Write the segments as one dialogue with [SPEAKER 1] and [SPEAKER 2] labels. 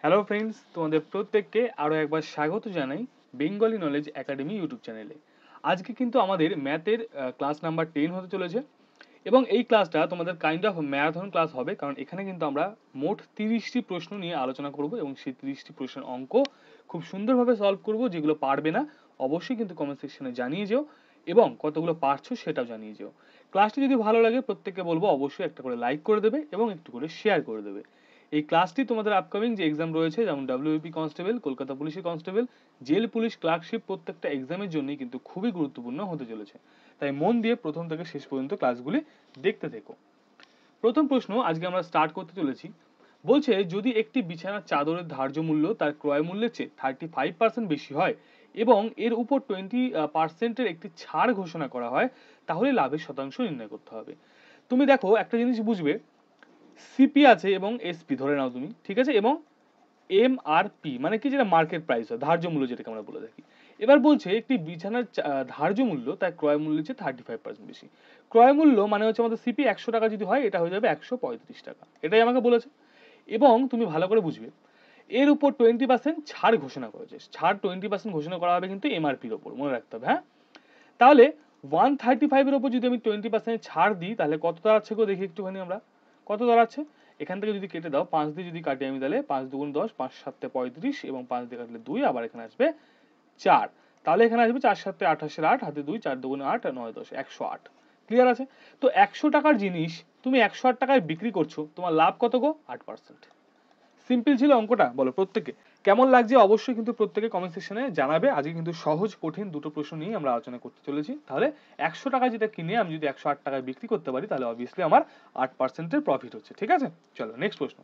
[SPEAKER 1] Hello friends, তোমাদের প্রত্যেককে আরও একবার স্বাগত জানাই বেঙ্গলি নলেজ একাডেমি ইউটিউব চ্যানেলে। আজকে কিন্তু আমাদের ম্যাথের ক্লাস নাম্বার 10 হতে চলেছে এবং এই ক্লাসটা তোমাদের কাইন্ড অফ ম্যারাথন ক্লাস হবে, কারণ এখানে কিন্তু আমরা মোট 30টি প্রশ্ন নিয়ে আলোচনা করব এবং সেই 30টি প্রশ্নের অঙ্ক খুব সুন্দরভাবে সলভ করব। যেগুলো পারবে না অবশ্যই কিন্তু কমেন্ট সেকশনে জানিয়ে যেও এবং কতগুলো পারছো সেটাও জানিয়ে যেও। ক্লাসটি যদি ভালো লাগে প্রত্যেককে বলবো অবশ্যই একটা করে লাইক করে দেবে এবং একটু করে শেয়ার করে দেবে। এই ক্লাসটি তোমাদের আপকামিং যে এক্সাম রয়েছে, যেমন ডাব্লিউপি কনস্টেবল, কলকাতা পুলিশের কনস্টেবল, জেল পুলিশ ক্লার্কশিপ, প্রত্যেকটা এক্সামের জন্যই কিন্তু খুবই গুরুত্বপূর্ণ হতে চলেছে। তাই মন দিয়ে প্রথম থেকে শেষ পর্যন্ত ক্লাসগুলি দেখতে থেকো। প্রথম প্রশ্ন আজকে আমরা স্টার্ট করতে চলেছি। বলছে, যদি একটি বিছানার চাদরের ধার্য মূল্য তার ক্রয় মূল্যের চেয়ে 35% বেশি হয় এবং এর উপর 20% একটি ছাড় ঘোষণা করা হয়, তাহলে লাভের শতাংশ নির্ণয় করতে হবে। তুমি দেখো একটা জিনিস বুঝবে, সিপি আছে এবং এসপি ধরে নাও তুমি, ঠিক আছে, এবং এমআরপি মানে কি, যেটা মার্কেট প্রাইস হয়, ধার্য মূল্য যেটাকে আমরা বলে থাকি। এবার বলছে একটি বিছানার ধার্য মূল্য তার ক্রয় মূল্যের চেয়ে 35% বেশি। ক্রয় মূল্য মানে হচ্ছে আমাদের সিপি 100 টাকা যদি হয়, এটা হয়ে যাবে 135 টাকা, এটাই আমাকে বলেছে। এবং তুমি ভালো করে বুঝবে, এর উপর 20% ছাড় ঘোষণা করেছে। ছাড় 20% ঘোষণা করা হবে কিন্তু এমআরপির ওপর, মনে রাখতে হবে। হ্যাঁ, তাহলে 135 এর ওপর যদি আমি 20% ছাড় দিই, তাহলে কত দাঁড়াচ্ছে গো, দেখি একটুখানি আমরা কত দাঁড়াচ্ছে। এখান থেকে যদি কেটে দাও, 5 দিয়ে যদি কাটি আমি, তাহলে 5 দুগুণ 10, 5 7 35 এবং 5 দিয়ে কাটলে 2, আবার এখানে আসবে 4। তাহলে এখানে আসবে 4 7 28 8, হাতে 2, 4 দুগুণ 8, 9 10, 108। ক্লিয়ার আছে? তো 100 টাকার জিনিস তুমি 108 টাকায় বিক্রি করছো, তোমার লাভ কত গো? 8%। সিম্পল ছিল অঙ্কটা, বলো প্রত্যেকে কেমন লাগছে অবশ্যই কিন্তু প্রত্যেকে কমেন্ট সেকশনে জানাবে। আজকে কিন্তু সহজ কঠিন দুটো প্রশ্ন নিয়ে আমরা আলোচনা করতে চলেছি। তাহলে 100 টাকা যেটা কিনে আমি যদি 108 টাকায় বিক্রি করতে পারি, তাহলে অবভিয়াসলি আমার 8%-এর প্রফিট হচ্ছে। ঠিক আছে, চলো নেক্সট প্রশ্ন।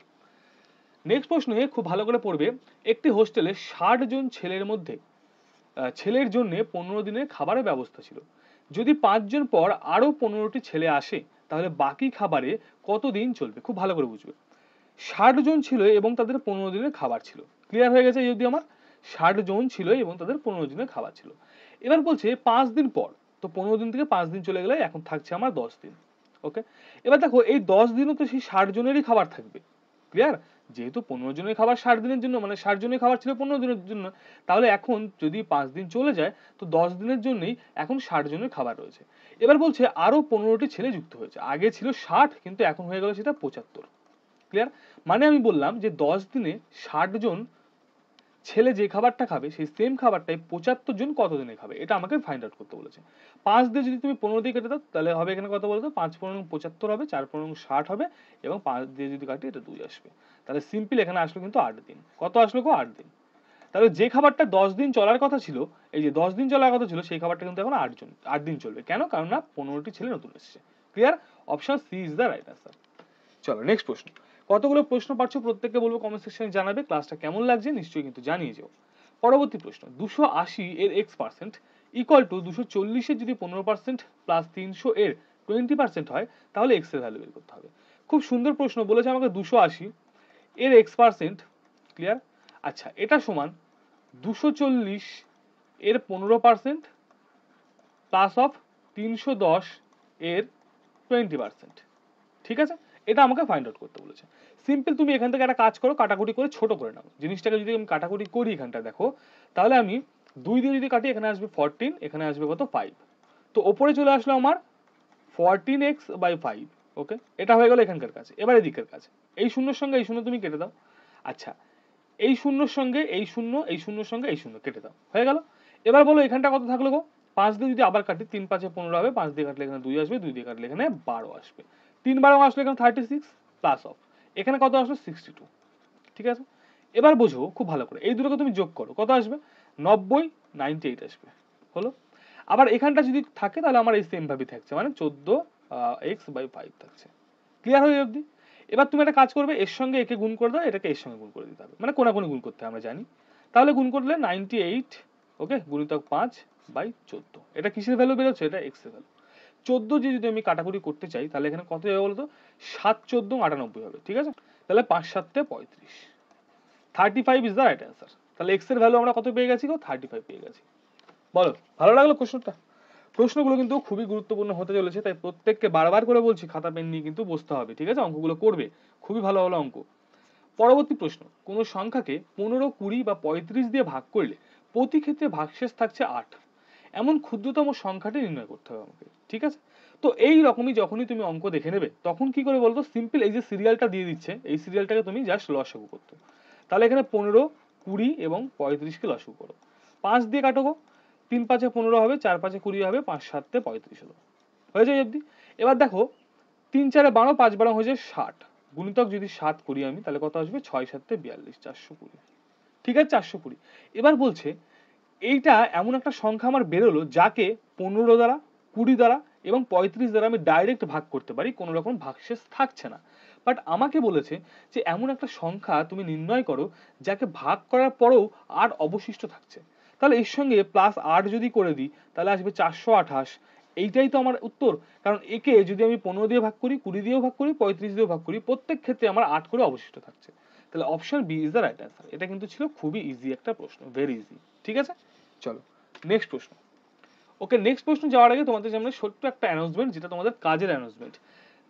[SPEAKER 1] নেক্সট প্রশ্নে খুব ভালো করে পড়বে। একটি হোস্টেলে 60 জন ছেলের মধ্যে ছেলের জন্য 15 দিনের খাবারের ব্যবস্থা ছিল। যদি 5 জন পর আরো 15টি ছেলে আসে, তাহলে বাকি খাবারে কত দিন চলবে? খুব ভালো করে বুঝবে। 60 জন ছিল এবং তাদের 15 দিনের খাবার ছিল। ক্লিয়ার হয়ে গেছে? যদি আমার 60 জন ছিল এবং তাদের 15 দিনের খাবার ছিল। এবার বলছে 5 দিন পর, তো 15 দিন থেকে 5 দিন চলে গেলে এখন থাকছে আমার 10 দিন। ওকে, এবার দেখো এই 10 দিনও তো সেই 60 জনেরই খাবার থাকবে। ক্লিয়ার? যেহেতু 15 জনের খাবার 60 দিনের জন্য, মানে 60 জনের খাবার ছিল 15 দিনের জন্য, তাহলে এখন যদি 5 দিন চলে যায়, তো 10 দিনের জন্যই এখন 60 জনের খাবার রয়েছে। এবার বলছে আরো 15টি ছেলে যুক্ত হয়েছে। আগে ছিল 60, কিন্তু এখন হয়ে গেল সেটা 75। ক্লিয়ার? মানে আমি বললাম যে 10 দিনে 60 জন ছেলে যে খাবারটা খাবে, সেই সেম খাবারটাই 75 জন কত দিনে খাবে, এটা আমাকে ফাইন্ড আউট করতে বলেছে। 5 দিয়ে যদি তুমি 15 দিয়ে কেটে দাও, তাহলে হবে এখানে কত বলতো, 5 15 75 হবে, 4 15 60 হবে এবং 5 দিয়ে যদি কাটি এটা 2 আসবে। তাহলে সিম্পল এখানে আসলো কিন্তু 8 দিন। কত আসলো গো? 8 দিন। তাহলে যে খাবারটা 10 দিন চলার কথা ছিল, এই যে 10 দিন চলার কথা ছিল, সেই খাবারটা কিন্তু এখন 8 দিন চলবে। কেন? কারণ না 15টি ছেলে নতুন এসেছে। Clear? Option C is the right answer. চলো নেক্সট প্রশ্ন। কতগুলো প্রশ্ন পাচ্ছ প্রত্যেককে বলবো কমেন্ট সেকশনে জানাবে। ক্লাসটা কেমন লাগছে নিশ্চয়ই কিন্তু জানিয়ে যাও। পরবর্তী প্রশ্ন, 280 এর x% ইকুয়াল টু 240 এর যদি 15% প্লাস 300 এর 20% হয়, তাহলে x এর ভ্যালু বের করতে হবে। খুব সুন্দর প্রশ্ন বলেছে আমাকে, 280 এর x%। ক্লিয়ার? আচ্ছা, এটা সমান 240 এর 15% প্লাস অফ 310 এর 20%। ঠিক আছে, এটা আমাকে ফাইন্ড আউট করতে বলেছে। সিম্পল, তুমি এখান থেকে একটা কাজ করো, কাটাকুটি করে ছোট করে নাও জিনিসটাকে। যদি আমি কাটাকুটি করি এখানটা দেখো, তাহলে আমি 2 দিয়ে যদি কাটি, এখানে আসবে 14, এখানে আসবে কত 5। তো ওপরে চলে আসলো আমার 14x/5। ওকে, এটা হয়ে গেল এখানকার কাছে। এবার এদিকের কাছে, এই শূন্যর সঙ্গে এই শূন্য তুমি কেটে দাও। আচ্ছা, এই শূন্যর সঙ্গে এই শূন্য, এই শূন্যর সঙ্গে এই শূন্য কেটে দাও, হয়ে গেল। এবার বলো এখানটা কত থাকলো গো? 5 দিয়ে যদি আবার কাটি, 3 5 15 হবে, 5 দিয়ে কাটলে এখানে 2 আসবে, 2 দিয়ে কাটলে এখানে 12 আসবে, 3 12 আসলে এখানে 36 প্লাস অফ এখানে কত আসলো 62। ঠিক আছে, এবার বোঝো খুব ভালো করে, এই দুটোকে তুমি যোগ করো, কত আসবে? 90 98 আসবে। হলো। আবার এখানটা যদি থাকে, তাহলে আমার এই সেম ভাবে থাকছে, মানে 14x/5 থাকছে। ক্লিয়ার হয়ে অবধি? এবার তুমি একটা কাজ করবে, এর সঙ্গে একে গুণ করে দাও, এটাকে এর সঙ্গে গুণ করে দিতে হবে, মানে কোনাকুনি গুণ করতে আমরা জানি। তাহলে গুণ করলে 98, ওকে, গুণিতক 5/14। এটা কিসের ভ্যালু বেরোচ্ছে? এটা এক্স এর ভ্যালু। 14 দিয়ে যদি আমি কাটাকুটি করতে চাই, তাহলে এখানে কত হবে বলতো? 7 14 98 হবে। ঠিক আছে, তাহলে 5 7 35। 35 ইজ দ্য রাইট অ্যান্সার। তাহলে এক্স এর ভ্যালু আমরা কত পেয়ে গেছি গো? 35 পেয়ে গেছি। বলো, ভালো লাগলো কোশ্চেনটা? প্রশ্নগুলো কিন্তু খুবই গুরুত্বপূর্ণ হতে চলেছে, তাই প্রত্যেককে বারবার করে বলছি খাতা পেন নিয়ে কিন্তু বসতে হবে। ঠিক আছে, অঙ্কগুলো করবে, খুবই ভালো ভালো অঙ্ক। পরবর্তী প্রশ্ন, কোন সংখ্যাকে 15, 20 বা 35 দিয়ে ভাগ করলে প্রতি ক্ষেত্রে ভাগশেষ থাকছে 8, এমন ক্ষুদ্রতম সংখ্যাটি নির্ণয় করতে হবে আমাকে। ঠিক আছে, তো এই রকমই যখনই তুমি অঙ্ক দেখে নেবে তখন কি করে বলতো, সিম্পল এই যে সিরিয়ালটা দিয়ে দিচ্ছে এই সিরিয়ালটাকে তুমি জাস্ট লসাগু করতে। তাহলে এখানে 15, 20 এবং 35 কে লসাগু করো, 5 দিয়ে কাটো গো, 3 5 15 হবে, 4 5 20 হবে, 5 7 35 হলো, হয়ে যায় অবধি। এবার দেখো 3 4 12, 5 12 হয়ে যায় 60, গুণিতক যদি 7 করি আমি তাহলে কত আসবে, 6 7 42, 420। ঠিক আছে, 420। এবার বলছে এইটা এমন একটা সংখ্যা আমার বেরোলো যাকে 15 দ্বারা, 20 দ্বারা এবং 35 দ্বারা আমি ডাইরেক্ট ভাগ করতে পারি, কোনো রকম ভাগশেষ থাকছে না। বাট আমাকে বলেছে যে এমন একটা সংখ্যা তুমি নির্ণয় করো যাকে ভাগ করার পরেও 8 অবশিষ্ট থাকছে। তাহলে এর সঙ্গে প্লাস 8 যদি করে দিই তাহলে আসবে 428। এইটাই তো আমার উত্তর, কারণ একে যদি আমি 15 দিয়ে ভাগ করি, 20 দিয়েও ভাগ করি, 35 দিয়েও ভাগ করি, প্রত্যেক ক্ষেত্রে আমার 8 করে অবশিষ্ট থাকছে। তাহলে option B is the right answer. এটা কিন্তু ছিল খুবই ইজি একটা প্রশ্ন, ভেরি ইজি। ঠিক আছে, চলো নেক্সট প্রশ্ন। ওকে, নেক্সট প্রশ্ন যাওয়ার আগে তোমাদের সামনে ছোট্ট একটা অ্যানাউন্সমেন্ট, যেটা তোমাদের কাজের অ্যানাউন্সমেন্ট।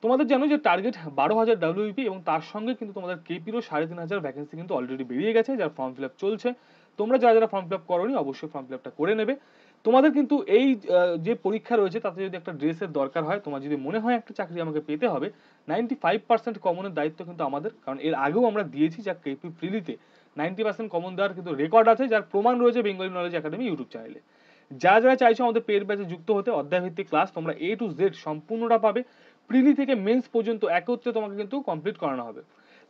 [SPEAKER 1] তোমাদের জানো যে টার্গেট 12,000 WEP এবং তার সঙ্গে কিন্তু তোমাদের কেপিরও 3,500 ভ্যাকেন্সি কিন্তু অলরেডি বেরিয়ে গেছে, যার ফর্ম ফিল আপ চলছে। তোমরা যারা যারা ফর্ম ফিল আপ করোনি অবশ্যই ফর্ম ফিল আপটা করে নেবে। তোমাদের কিন্তু এই যে পরীক্ষা রয়েছে তাতে যদি একটা ড্রেসের দরকার হয়, তোমার যদি মনে হয় একটা চাকরি আমাকে পেতে হবে, 95% কমনের দায়িত্ব কিন্তু আমাদের, কারণ এর আগেও আমরা দিয়েছি যা কেপি প্রিলিতে 90% কমন দেওয়ার কিন্তু রেকর্ড আছে, যার প্রমাণ রয়েছে বেঙ্গলি নলেজ একাডেমি ইউটিউব চ্যানেলে। যারা যারা চাইছো আমাদের পেড ব্যাচে যুক্ত হতে, অধ্যায়ভিত্তিক ক্লাস তোমরা A to Z সম্পূর্ণটা পাবে, প্রিলি থেকে মেন্স পর্যন্ত একত্রে তোমাকে কিন্তু কমপ্লিট করানো হবে।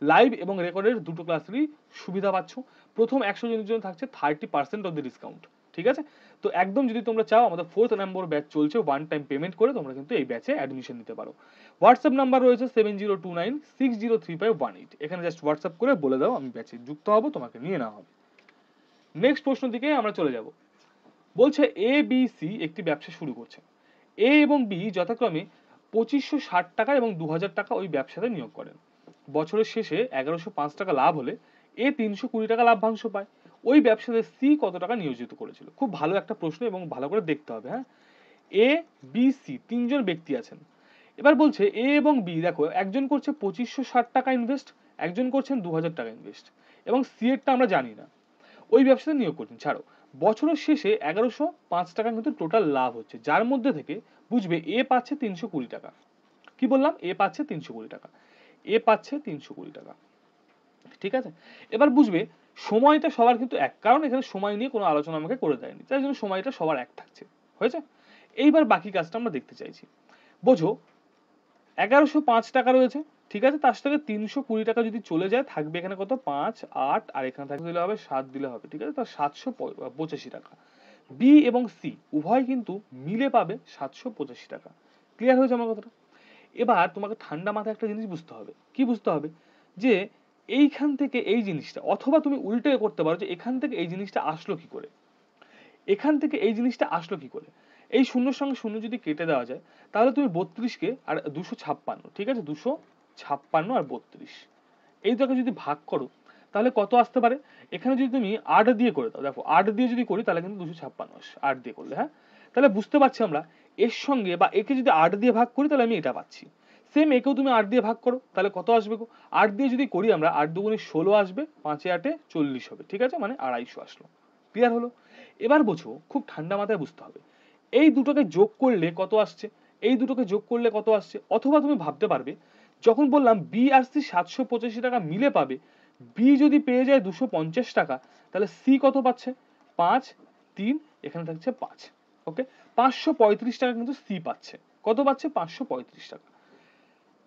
[SPEAKER 1] লাইভ এবং রেকর্ডের দুটো ক্লাসেরই সুবিধা পাচ্ছ। প্রথম 100 জনের জন্য থাকছে 30% অফ দ্য ডিসকাউন্ট। ঠিক আছে, তো একদম যদি তোমরা চাও আমাদের 4th নম্বর ব্যাচ চলছে, ওয়ান টাইম পেমেন্ট করে তোমরা কিন্তু এই ব্যাচে অ্যাডমিশন নিতে পারো। হোয়াটসঅ্যাপ নাম্বার রয়েছে 7029603518, এখানে জাস্ট হোয়াটসঅ্যাপ করে বলে দাও আমি ব্যাচে যুক্ত হব, তোমাকে নিয়ে নেওয়া হবে। নেক্সট প্রশ্ন দিকে আমরা চলে যাব। বলছে এ বি সি একটি ব্যবসা শুরু করছে। এ এবং বি যথাক্রমে 2560 টাকা এবং 2000 টাকা ওই ব্যবসাতে নিয়োগ করেন। বছরের শেষে 1105 টাকা লাভ হলে এ 320 টাকা লাভ্যাংশ পায়। ওই ব্যবসাতে সি কত টাকা নিয়োজিত করেছিল? খুব ভালো একটা প্রশ্ন এবং ভালো করে দেখতে হবে। হ্যাঁ, এ বি সি তিনজন ব্যক্তি আছেন। এবার বলছে এ এবং বি, দেখো একজন করছে 2560 টাকা ইনভেস্ট, একজন করছেন 2000 টাকা ইনভেস্ট, এবং সি এরটা আমরা জানি না। ওই ব্যবসাতে নিয়োগ করছেন, ছাড়ো। বছরের শেষে 1105 টাকা কিন্তু টোটাল লাভ হচ্ছে, যার মধ্যে থেকে বুঝবে এ পাচ্ছে 320 টাকা। কি বললাম? এ পাচ্ছে 320 টাকা, এ পাচ্ছে 320 টাকা। ঠিক আছে, এবার বুঝবে সময়টা সবার কিন্তু এক, কারণ এখানে সময় নিয়ে কোনো আলোচনা আমাকে করে দেয়নি, তাই জন্য সময়টা সবার এক থাকছে। হয়েছে, এইবার বাকি কাজটা আমরা দেখতে চাইছি। বোঝো 1105 টাকা রয়েছে, ঠিক আছে, তার সাথে 320 টাকা যদি চলে যায় থাকবে এখানে কত, 5 8, আর এখানে থাকবে দিলে হবে 7 দিলে হবে, ঠিক আছে, তার 785 টাকা। বি এবং সি উভয় কিন্তু মিলে পাবে 785 টাকা। ক্লিয়ার হয়েছে আমার কথাটা? এবার তোমাকে ঠান্ডা মাথায় একটা জিনিস বুঝতে হবে। কি বুঝতে হবে? যে এইখান থেকে এই জিনিসটা, অথবা তুমি উল্টে করতে পারো যে এখান থেকে এই জিনিসটা আসলো কি করে, এখান থেকে এই জিনিসটা আসলো কি করে। এই শূন্যর সঙ্গে শূন্য যদি কেটে দেওয়া যায় তাহলে তুমি 32কে আর 256, ঠিক আছে, 256 আর 32 এই দুটোকে যদি ভাগ করো তাহলে কত আসতে পারে? এখানে যদি তুমি 8 দিয়ে করে দাও, দেখো 8 দিয়ে যদি করি তাহলে কিন্তু 256 আসে 8 দিয়ে করলে। হ্যাঁ, তাহলে বুঝতে পারছি আমরা এর সঙ্গে, বা একে যদি 8 দিয়ে ভাগ করি তাহলে আমি এটা পাচ্ছি। সেম একেও তুমি 8 দিয়ে ভাগ করো তাহলে কত আসবে গো? 8 দিয়ে যদি করি আমরা, 8 দুগুণে 16 আসবে, 5 এ 8 এ 40 হবে, ঠিক আছে, মানে 250 আসলো। ক্লিয়ার হলো? এবার বোঝো, খুব ঠান্ডা মাথায় বুঝতে হবে, এই দুটোকে যোগ করলে কত আসছে, এই দুটোকে যোগ করলে কত আসছে। অথবা তুমি ভাবতে পারবে, যখন বললাম বি আর সি 785 টাকা মিলে পাবে, বি যদি পেয়ে যায় 250 টাকা তাহলে সি কত পাচ্ছে? 5 3, এখানে থাকছে 5। ওকে, 535 টাকা কিন্তু সি পাচ্ছে। কত পাচ্ছে? 535 টাকা।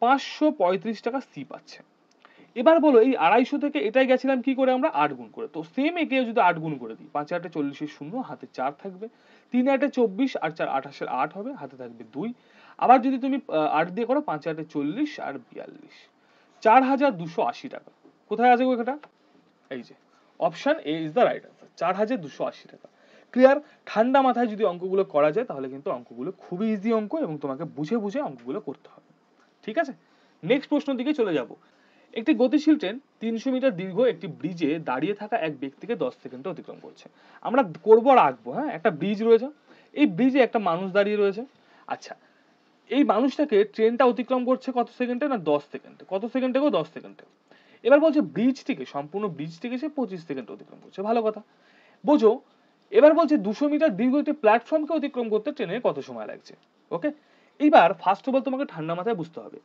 [SPEAKER 1] 535 টাকা সি পাচ্ছে। এবার বলো এই 250 থেকে এটাই গেছিলাম কি করে আমরা? 8 গুণ করে। তো সেম একে যদি 8 গুণ করে দিই, 5 8 40 এর 0, হাতে 4 থাকবে, 3 8 24 আর 4 28 এর 8 হবে, হাতে থাকবে 2। আবার যদি তুমি 8 দিয়ে করো, 5 8 40 আর 42, 4280 টাকা। কোথায় আছে গো এটা? এই যে option A is the right answer, 4280 টাকা। ক্লিয়ার? ঠান্ডা মাথায় যদি অঙ্কগুলো করা যায় তাহলে কিন্তু অঙ্কগুলো খুবই ইজি অঙ্ক, এবং তোমাকে বুঝে বুঝে অঙ্কগুলো করতে হবে। ঠিক আছে, নেক্সট প্রশ্নের দিকে চলে যাব। একটি গতিশীল ট্রেন 300 মিটার দীর্ঘ একটি ব্রিজে দাঁড়িয়ে থাকা এক ব্যক্তিকে 10 সেকেন্ডে অতিক্রম করছে। আমরা করবো আর আঁকবো। হ্যাঁ, একটা ব্রিজ রয়েছে, এই ব্রিজে একটা মানুষ দাঁড়িয়ে রয়েছে। আচ্ছা, এই মানুষটাকে ট্রেনটা অতিক্রম করছে কত সেকেন্ডে? না 10 সেকেন্ডে। কত সেকেন্ডে গো? 10 সেকেন্ডে। এবার বলছে ব্রিজটিকে, সম্পূর্ণ ব্রিজটিকে সে 25 সেকেন্ড অতিক্রম করছে, ভালো কথা। বোঝো, এবার বলছে 200 মিটার দীর্ঘ একটি প্ল্যাটফর্মকে অতিক্রম করতে ট্রেনের কত সময় লাগছে। ওকে, এইবার ফার্স্ট অফ অল তোমাকে ঠান্ডা মাথায় বুঝতে হবে,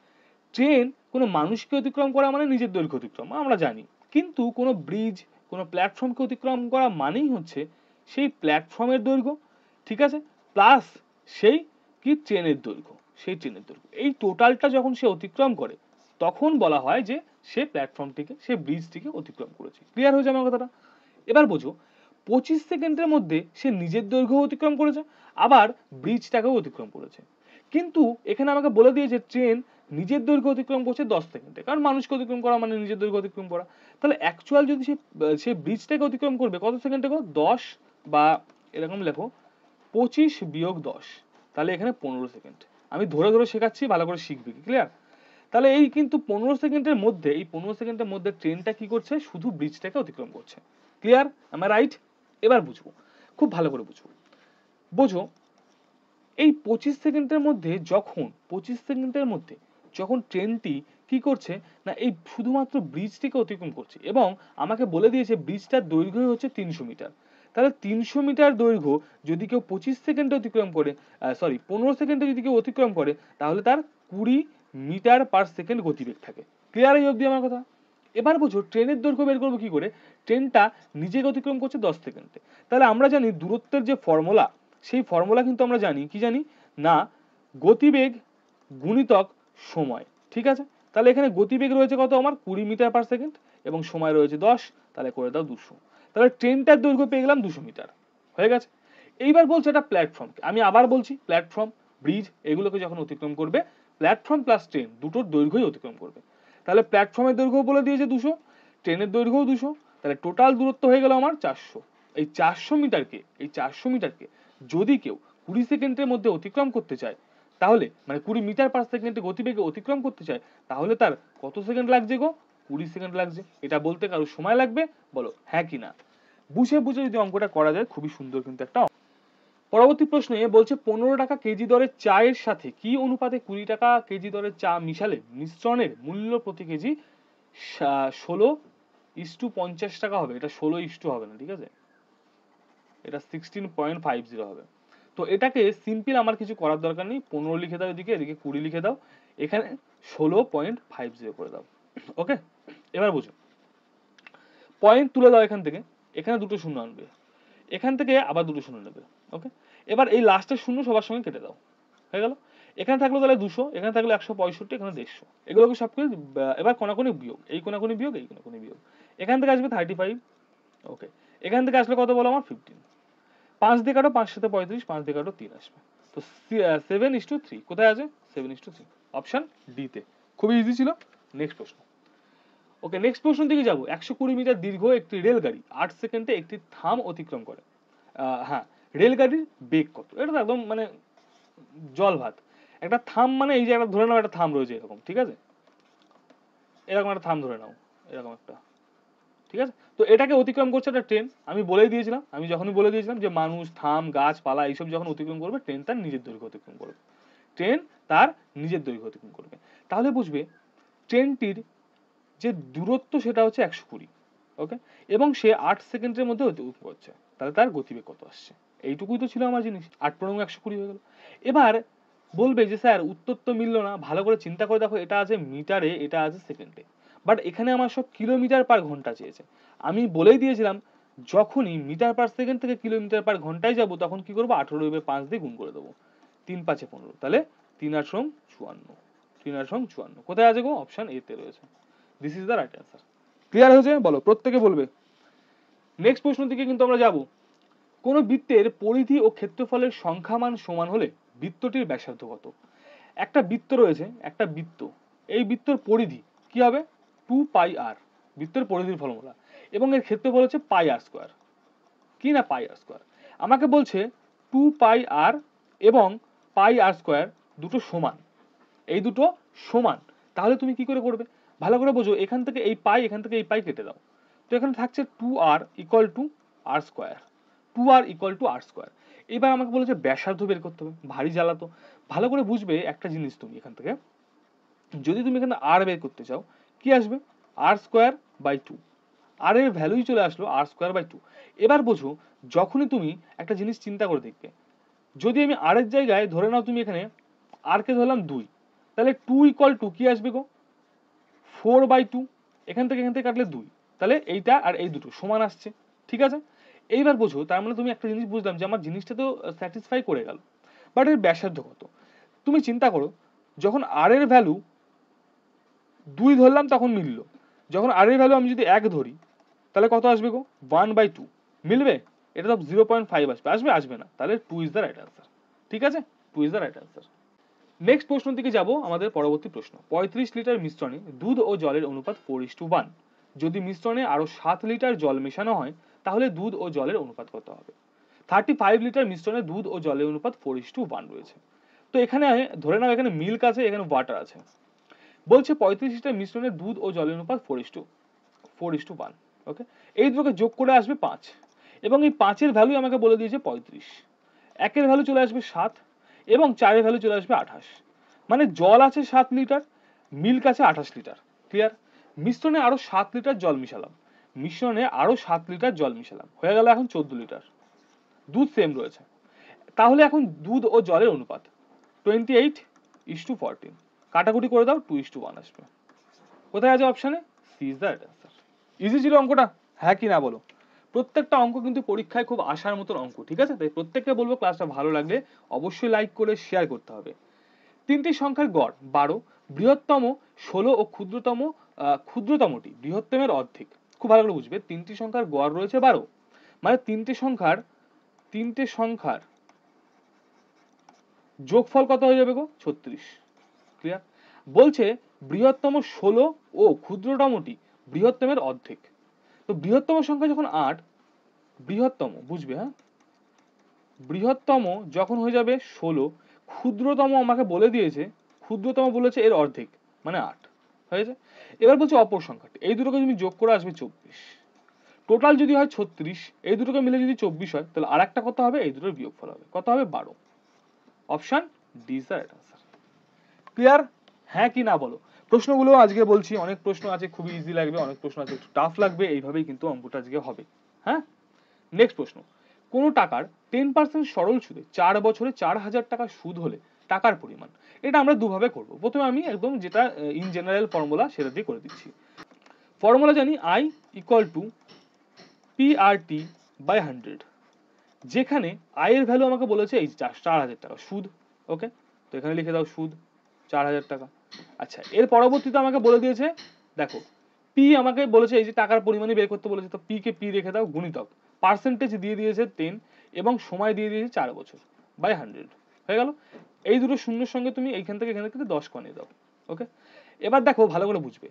[SPEAKER 1] ট্রেন কোনো মানুষকে অতিক্রম করা মানে নিজের দৈর্ঘ্য অতিক্রম, আমরা জানি। কিন্তু কোনো ব্রিজ, কোনো প্ল্যাটফর্মকে অতিক্রম করা মানেই হচ্ছে সেই প্ল্যাটফর্মের দৈর্ঘ্য, ঠিক আছে, প্লাস সেই কি ট্রেনের দৈর্ঘ্য, সেই ট্রেনের দৈর্ঘ্য, এই টোটালটা যখন সে অতিক্রম করে তখন বলা হয় যে সে প্ল্যাটফর্মটিকে, সে ব্রিজটিকে অতিক্রম করেছে। ক্লিয়ার হয়েছে আমার কথাটা? এবার বোঝো, 25 সেকেন্ডের মধ্যে সে নিজের দৈর্ঘ্য অতিক্রম করেছে, আবার ব্রিজটাকেও অতিক্রম করেছে। কিন্তু এখানে আমাকে বলে দিয়েছে ট্রেন নিজের দৈর্ঘ্য অতিক্রম করছে 10 সেকেন্ডে, কারণ মানুষকে অতিক্রম করা মানে নিজের দৈর্ঘ্য অতিক্রম করা। তাহলে অ্যাকচুয়াল যদি সে ব্রিজটাকে অতিক্রম করবে কত সেকেন্ডে গো? 10 বা এরকম লেখো 25 বিয়োগ 10, তাহলে এখানে 15 সেকেন্ড। আমি ধরে ধরে শেখাচ্ছি, ভালো করে শিখবি, ক্লিয়ার? তাহলে এই কিন্তু 15 সেকেন্ডের মধ্যে, এই 15 সেকেন্ডের মধ্যে ট্রেনটা কি করছে? শুধু ব্রিজটাকে অতিক্রম করছে। ক্লিয়ার? am I right? এবার বুঝবো, খুব ভালো করে বুঝবো। বোঝো, এই 25 সেকেন্ডের মধ্যে যখন 25 সেকেন্ডের মধ্যে যখন ট্রেনটি কি করছে না, এই শুধুমাত্র ব্রিজটিকে অতিক্রম করছে, এবং আমাকে বলে দিয়েছে ব্রিজটার দৈর্ঘ্য হচ্ছে 300 মিটার। তাহলে 300 মিটার দৈর্ঘ্য যদি কেউ 25 সেকেন্ডে অতিক্রম করে, 15 সেকেন্ডে যদি কেউ অতিক্রম করে, তাহলে তার 20 মিটার পার সেকেন্ড গতিবেগ থাকে। ক্লিয়ার এই অবধি আমার কথা? এবার বোঝো, ট্রেনের দৈর্ঘ্য বের করবো কি করে? ট্রেনটা নিজেকে অতিক্রম করছে 10 সেকেন্ডে। তাহলে আমরা জানি দূরত্বের যে ফর্মুলা, সেই ফর্মুলা কিন্তু আমরা জানি, কি জানি না, গতিবেগ গুণিতক সময়, ঠিক আছে? তাহলে এখানে গতিবেগ রয়েছে কত আমার? 20 মিটার পার সেকেন্ড, এবং সময় রয়েছে 10, তাহলে করে দাও 200। তাহলে ট্রেনটার দৈর্ঘ্য পেয়ে গেলাম 200 মিটার, হয়ে গেছে। এইবার বলছে এটা প্ল্যাটফর্ম, আমি আবার বলছি, প্ল্যাটফর্ম, ব্রিজ এগুলোকে যখন অতিক্রম করবে, প্ল্যাটফর্ম প্লাস ট্রেন দুটোর দৈর্ঘ্যই অতিক্রম করবে। তাহলে প্ল্যাটফর্মের দৈর্ঘ্য বলে দিয়েছে 200, ট্রেনের দৈর্ঘ্যও 200, তাহলে টোটাল দূরত্ব হয়ে গেল আমার 400। এই 400 মিটারকে, এই 400 মিটারকে যদি কেউ 20 সেকেন্ডের মধ্যে অতিক্রম করতে চায়, তাহলে মানে 20 মিটার পার সেকেন্ডে গতিবেগে অতিক্রম করতে চায়, তাহলে তার কত সেকেন্ড লাগছে গো? 20 সেকেন্ড লাগছে। এটা বলতে কারো সময় লাগবে? বলো হ্যাঁ কি না। বুঝে বুঝে যদি অঙ্কটা করা যায়, খুবই সুন্দর কিন্তু একটা। পরবর্তী প্রশ্নে বলছে 15 টাকা কেজি দরের চায়ের সাথে কি অনুপাতে 20 টাকা কেজি দরের চা মিশালে মিশ্রণের মূল্য প্রতি কেজি 16:50 টাকা হবে। এটা 16 হবে না, ঠিক আছে, এটা 16.50 হবে। তো এটাকে সিম্পল, আমার কিছু করার দরকার নেই, 15 লিখে দাও এদিকে, এদিকে 20 লিখে দাও, এখানে 16.50 করে দাও। ওকে, এবার বুঝো, পয়েন্ট তুলে দাও এখান থেকে, এখানে দুটো শূন্য আনবে, এখান থেকে আবার দুটো শূন্য নেবে। ওকে, এবার এই লাস্টের শূন্য সবার সঙ্গে কেটে দাও, হয়ে গেল। এখানে থাকলো তাহলে 200, এখানে থাকলো 165, এখানে 150, এগুলোকে সব কিছু এবার কোনাকুনি বিয়োগ, এই কোনাকুনি বিয়োগ, এই কোনাকুনি বিয়োগ, এখান থেকে আসবে 35। ওকে, এখান থেকে আসলে কত বলো আমার? 15। 5 দিয়ে কাটো, 5 সাথে 35, 5 দিয়ে কাটো 3 আসবে। তো 7:3 কোথায় আছে? 7:3, অপশন ডি তে। খুবই ইজি ছিল। নেক্সট প্রশ্ন। ওকে, নেক্সট প্রশ্ন দিকে যাবো। 120 মিটার দীর্ঘ একটি রেলগাড়ি 8 সেকেন্ডে একটি থাম অতিক্রম করে। হ্যাঁ, রেলগাড়ির বেগ কত? এটা তো একদম মানে জল ভাত। একটা থাম মানে এই যে একটা ধরে নাও, একটা থাম রয়েছে এরকম, ঠিক আছে, এরকম একটা থাম ধরে নাও, এরকম একটা, ঠিক আছে। তো এটাকে অতিক্রম করছে একটা ট্রেন। আমি বলেই দিয়েছিলাম, আমি যখনই বলে দিয়েছিলাম যে মানুষ, থাম, গাছপালা এইসব যখন অতিক্রম করবে, ট্রেন তার নিজের দৈর্ঘ্য অতিক্রম করবে, ট্রেন তার নিজের দৈর্ঘ্য অতিক্রম করবে। তাহলে বুঝবে ট্রেনটির যে দূরত্ব সেটা হচ্ছে 120। ওকে, এবং সে 8 সেকেন্ডের মধ্যে অতিক্রম করছে, তাহলে তার গতিবেগ কত আসছে? এইটুকুই তো ছিল আমার জিনিস। 8×120 হয়ে গেল। এবার বলবে যে স্যার উত্তর তো মিললো না, ভালো করে চিন্তা করে দেখো, এটা আছে মিটারে, এটা আছে সেকেন্ডে, বাট এখানে আমার সব কিলোমিটার পার ঘন্টা চেয়েছে। আমি বলেই দিয়েছিলাম যখনই মিটার পার সেকেন্ড থেকে কিলোমিটার পার ঘন্টায় যাবো, তখন কি করবো? 18/5 দিয়ে গুণ করে দেবো, 3×5=15, তাহলে 3×8=54, 3×8=54 কোথায় আছে গো? অপশন এ তে রয়েছে। This is the right answer. Clear হয়েছে? বলো, প্রত্যেকে বলবে। নেক্সট প্রশ্ন দিকে কিন্তু আমরা যাব। কোন বৃত্তের পরিধি ও ক্ষেত্রফলের সংখ্যামান সমান হলে বৃত্তটির ব্যাসার্ধ কত? একটা বৃত্ত রয়েছে, একটা বৃত্ত, এই বৃত্তর পরিধি কি হবে? 2πr, বৃত্তের পরিধির ফর্মুলা, এবং এর ক্ষেত্রফল হচ্ছে πr², কি না πr²। আমাকে বলছে 2πr এবং πr² দুটো সমান, এই দুটো সমান, তাহলে তুমি কি করে করবে? ভালো করে বোঝো, এখান থেকে এই পাই, এখান থেকে এই পাই কেটে দাও, তো এখানে থাকছে 2r = r², 2r = r²। এবার আমাকে বলেছে ব্যাসার্ধ বের করতে হবে, ভারী জ্বালাতো। ভালো করে বুঝবে একটা জিনিস, তুমি এখান থেকে যদি তুমি এখানে আর বের করতে চাও, কি আসবে? আর স্কোয়ার বাই টু, আর এর ভ্যালুই চলে আসলো আর স্কোয়ার বাই টু। এবার বোঝো, যখনই তুমি একটা জিনিস চিন্তা করে দেখবে, যদি আমি আর এর জায়গায় ধরে নাও তুমি এখানে আর কে ধরলাম 2, তাহলে 2 ইকুয়াল টু কি আসবে গো, 4/2। এখান থেকে কাটলে 2, তাহলে এইটা আর এই দুটো সমান আসছে, ঠিক আছে। এইবার বোঝো, তার মানে তুমি একটা জিনিস বুঝলাম যে আমার জিনিসটা তো স্যাটিসফাই করে গেল, বাট এর ব্যাসার্ধ কত। তুমি চিন্তা করো, যখন আর এর ভ্যালু 2 ধরলাম তখন মিললো, যখন আর এর ভ্যালু আমি যদি 1 ধরি তাহলে কত আসবে গো, 1/2 মিলবে? এটা তো 0.5 আসবে, আসবে না, তাহলে 2 ইজ দ্য রাইট আনসার, ঠিক আছে, 2 is the right answer. Next প্রশ্ন দিকে যাব, আমাদের পরবর্তী প্রশ্ন। 35 লিটার মিশ্রণে দুধ ও জলের অনুপাত 4:1। যদি মিশ্রণে আরো 7 লিটার জল মেশানো হয় তাহলে দুধ ও জলের অনুপাত কত হবে? 35 লিটার মিশ্রণে দুধ ও জলের অনুপাত 4:1 রয়েছে। তো এখানে ধরে নাও এখানে মিল্ক আছে, এখানে ওয়াটার আছে। বলছে 35 লিটার মিশ্রণে দুধ ও জলের অনুপাত 4:1। ওকে, এই দুটোকে যোগ করে আসবে 5, এবং এই 5 এর ভ্যালু আমাকে বলে দিয়েছে 35। 1 এর ভ্যালু চলে আসবে 7, এবং 4 এর ভ্যালু চলে আসবে 28। মানে জল আছে 7 লিটার, মিল্ক আছে 28 লিটার। ক্লিয়ার? মিশ্রণে আরো 7 লিটার জল মিশালাম, হয়ে গেল এখন 14 লিটার। দুধ সেম রয়েছে, তাহলে এখন দুধ ও জলের অনুপাত 28:14। কাটাকুটি করে দাও, 2:1 আসবে। কোথায় আছে অপশানে? C is the right answer. Easy ছিল অঙ্কটা, হ্যাঁ কি না বলো? প্রত্যেকটা অঙ্ক কিন্তু পরীক্ষায় খুব আসার মতন অঙ্ক, ঠিক আছে? তাই প্রত্যেককে বলবো ক্লাসটা ভালো লাগলে অবশ্যই লাইক করে শেয়ার করতে হবে। তিনটি সংখ্যার গড় 12, বৃহত্তম 16 ও ক্ষুদ্রতমটি বৃহত্তমের অর্ধেক। খুব ভালো করে বুঝবে, তিনটি সংখ্যার গড় রয়েছে 12, মানে তিনটে সংখ্যার যোগফল কত হয়ে যাবে গো? 36। ক্লিয়ার? বলছে বৃহত্তম 16 ও ক্ষুদ্রতমটি বৃহত্তমের অর্ধেক। তো বৃহত্তম সংখ্যা যখন 8, বৃহত্তম বুঝবে, হ্যাঁ, বৃহত্তম যখন হয়ে যাবে 16, ক্ষুদ্রতম আমাকে বলে দিয়েছে, ক্ষুদ্রতম বলেছে এর অর্ধেক মানে 8 হয়েছে। এবার বলছে অপর সংখ্যাটি, এই দুটোকে তুমি যোগ করে আসবে 24। টোটাল যদি হয় 36, এই দুটোকে মিলে যদি 24 হয় তাহলে আর একটা কত হবে, এই দুটোর বিয়োগফল হবে, কত হবে? 12। Option D is the right answer. Clear? হ্যাঁ কি না বলো? প্রশ্নগুলো আজকে বলছি অনেক প্রশ্ন আছে খুবই ইজি লাগবে, অনেক প্রশ্ন আছে একটু টাফ লাগবে, এইভাবেই কিন্তু অঙ্কটা আজকে হবে। হ্যাঁ, নেক্সট প্রশ্ন। কোন টাকার 10% সরল সুদে 4 বছরে 4,000 টাকা সুদ হলে টাকার পরিমাণ। এটা আমরা দুভাবে করব। প্রথমে আমি একদম যেটা ইন জেনারেল ফর্মুলা সেটা দিয়ে করে দিচ্ছি। ফর্মুলা জানি I ইকুয়াল টু PRT/100, যেখানে I এর ভ্যালু আমাকে বলেছে এই 4,000 টাকা সুদ। ওকে, তো এখানে লিখে দাও সুদ 4,000 টাকা। আচ্ছা, এর পরবর্তীতে আমাকে বলে দিয়েছে, দেখো P আমাকে বলেছে এই যে টাকার পরিমাণই বের করতে বলেছে, তো P কে P রেখে দাও, গুণিতক পার্সেন্টেজ দিয়ে দিয়েছে 10, এবং সময় দিয়ে দিয়েছে 4 বছর বাই 100। হয়ে গেল। এই দুটো শূন্যের সঙ্গে তুমি এইখান থেকে 10 কমিয়ে দাও। ওকে, এবার দেখো ভালো করে বুঝবে,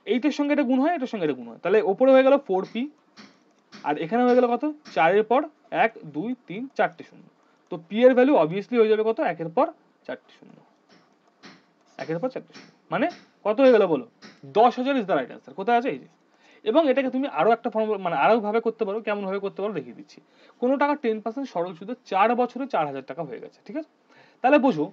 [SPEAKER 1] এইটার সঙ্গে এটা গুণ হয়, এটার সঙ্গে এটা গুণ হয়, তাহলে ওপরে হয়ে গেল 4P, আর এখানে হয়ে গেল কত, 4 এর পর 1 2 3 4টে শূন্য। তো P এর ভ্যালু অবভিয়াসলি হয়ে যাবে কত, 1 এর পর 4টে শূন্য, 1 এর পর 4টে শূন্য, মানে কত হয়ে গেল বলো? 10,000 ইজ দ্য রাইট আনসার। কোথায় আছে? এই যে। এবং এটাকে তুমি আরো একটা ফর্মুলা মানে আরো ভাবে করতে পারো, কেমন ভাবে করতে পারো দেখিয়ে দিচ্ছি। কোন টাকা 10% সরল সুদে 4 বছরে 4,000 টাকা হয়ে গেছে, ঠিক আছে? তাহলে বুঝো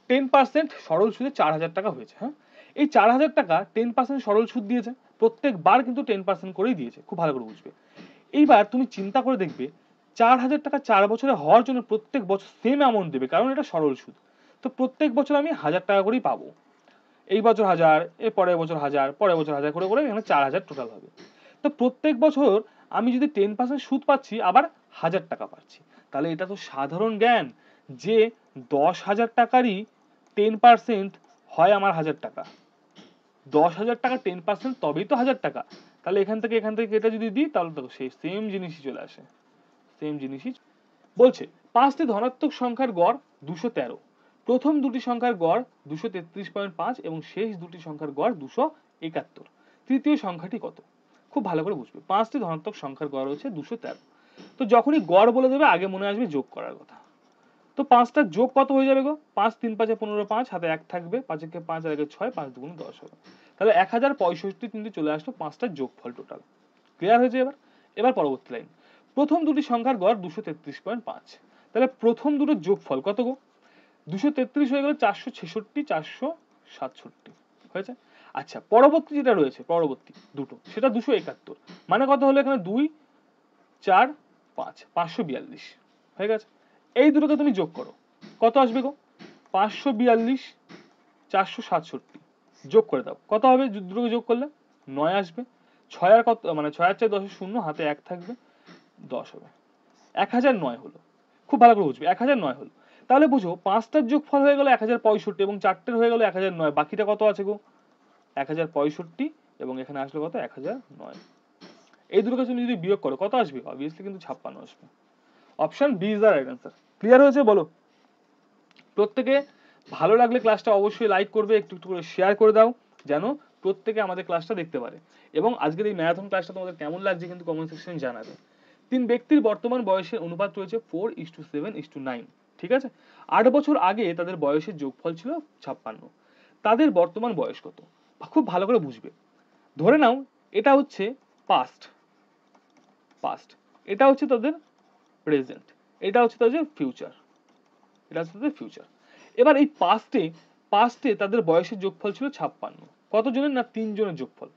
[SPEAKER 1] 10% সরল সুদে 4,000 টাকা হয়েছে। হ্যাঁ, এই 4,000 টাকা 10% সরল সুদ দিয়েছে, প্রত্যেকবার কিন্তু 10% করেই দিয়েছে, খুব ভালো করে বুঝবে। এইবার তুমি চিন্তা করে দেখবে, 4,000 টাকা 4 বছরে হওয়ার জন্য প্রত্যেক বছর সেম অ্যামাউন্ট দেবে, কারণ এটা সরল সুদ। তো প্রত্যেক বছর আমি 1,000 টাকা করেই পাবো। এই বছর 1,000, এর পরের বছর 1,000, পরের বছর 1,000 করে করে এখানে 4,000 টোটাল হবে। তো প্রত্যেক বছর আমি যদি 10% সুদ পাচ্ছি, আবার 1,000 টাকা পাচ্ছি, তাহলে এটা তো সাধারণ জ্ঞান যে 10,000 টাকারই 10% হয় আমার 1,000 টাকা। 10,000 টাকা 10% তবেই তো 1,000 টাকা। তাহলে এখান থেকে এটা যদি দিই তাহলে তো সেই সেম জিনিসই চলে আসে, সেম জিনিসই। বলছে 5টি ধনাত্মক সংখ্যার গড় 213, প্রথম দুটি সংখ্যার গড় 233.5 এবং শেষ দুটি সংখ্যার গড় 271, তৃতীয় সংখ্যাটি কত? খুব ভালো করে বুঝবে, 5টি ধনাত্মক সংখ্যার গড় হচ্ছে 213। তো যখনই গড় বলে দেবে আগে মনে আসবে যোগ করার কথা। তো 5টার যোগ কত হয়ে যাবে গো? 5 3 5 15, 5 হাতে 1 থাকবে, 5 একে 5 আর 1 6, 5 2 10 হবে। তাহলে 1065 কিন্তু চলে আসলো 5টার যোগফল টোটাল। ক্লিয়ার হয়েছে? এবার পরবর্তী লাইন। প্রথম দুটি সংখ্যার গড় 233.5, তাহলে প্রথম দুটোর যোগফল কত গো? 233 হয়ে গেল 466, 467 হয়েছে। আচ্ছা পরবর্তী যেটা রয়েছে, পরবর্তী দুটো, সেটা 271, মানে কত হলো এখানে 2 4 5, 542 হয়ে গেছে। এই দুটোকে তুমি যোগ করো, কত আসবে গো? 542 467 যোগ করে দাও, কত হবে দুটোকে যোগ করলে? 9 আসবে। 6 আর কত, মানে 6 আর 4 10 শূন্য, হাতে 1 থাকবে, 10 হবে। 1009 হলো। খুব ভালো করে বুঝবে, 1009 হলো। তাহলে বুঝো 5টার যোগফল হয়ে গেল 1065 এবং 4টের হয়ে গেল 1009, বাকিটা কত আছে গো? 1065 এবং এখানে আসলো কত? 1009। এই দুটোকে তুমি যদি বিয়োগ করো কত আসবে? অবভিয়াসলি কিন্তু 56 আসবে। Option B is the right answer. Clear হয়েছে বলো? প্রত্যেকে ভালো লাগলে ক্লাসটা অবশ্যই লাইক করবে, একটু একটু করে শেয়ার করে দাও, যেন প্রত্যেকে আমাদের ক্লাসটা দেখতে পারে। এবং আজকের এই ম্যারাথন ক্লাসটা তোমাদের কেমন লাগছে কিন্তু কমেন্ট সেকশনে জানাবে। 3 ব্যক্তির বর্তমান বয়সের অনুপাত রয়েছে 4:7:9, ঠিক আছে? 8 বছর আগে তাদের বয়সের যোগফল ছিল 56, তাদের বর্তমান বয়স কত? খুব ভালো করে বুঝবে। ধরে নাও এটা হচ্ছে পাস্ট, পাস্ট, এটা হচ্ছে তাদের প্রেজেন্ট, এটা হচ্ছে তাদের ফিউচার, এটা হচ্ছে তাদের ফিউচার। এবার এই পাস্টে তাদের বয়সের যোগফল ছিল 56, কত জনের? না 3 জনের যোগফল।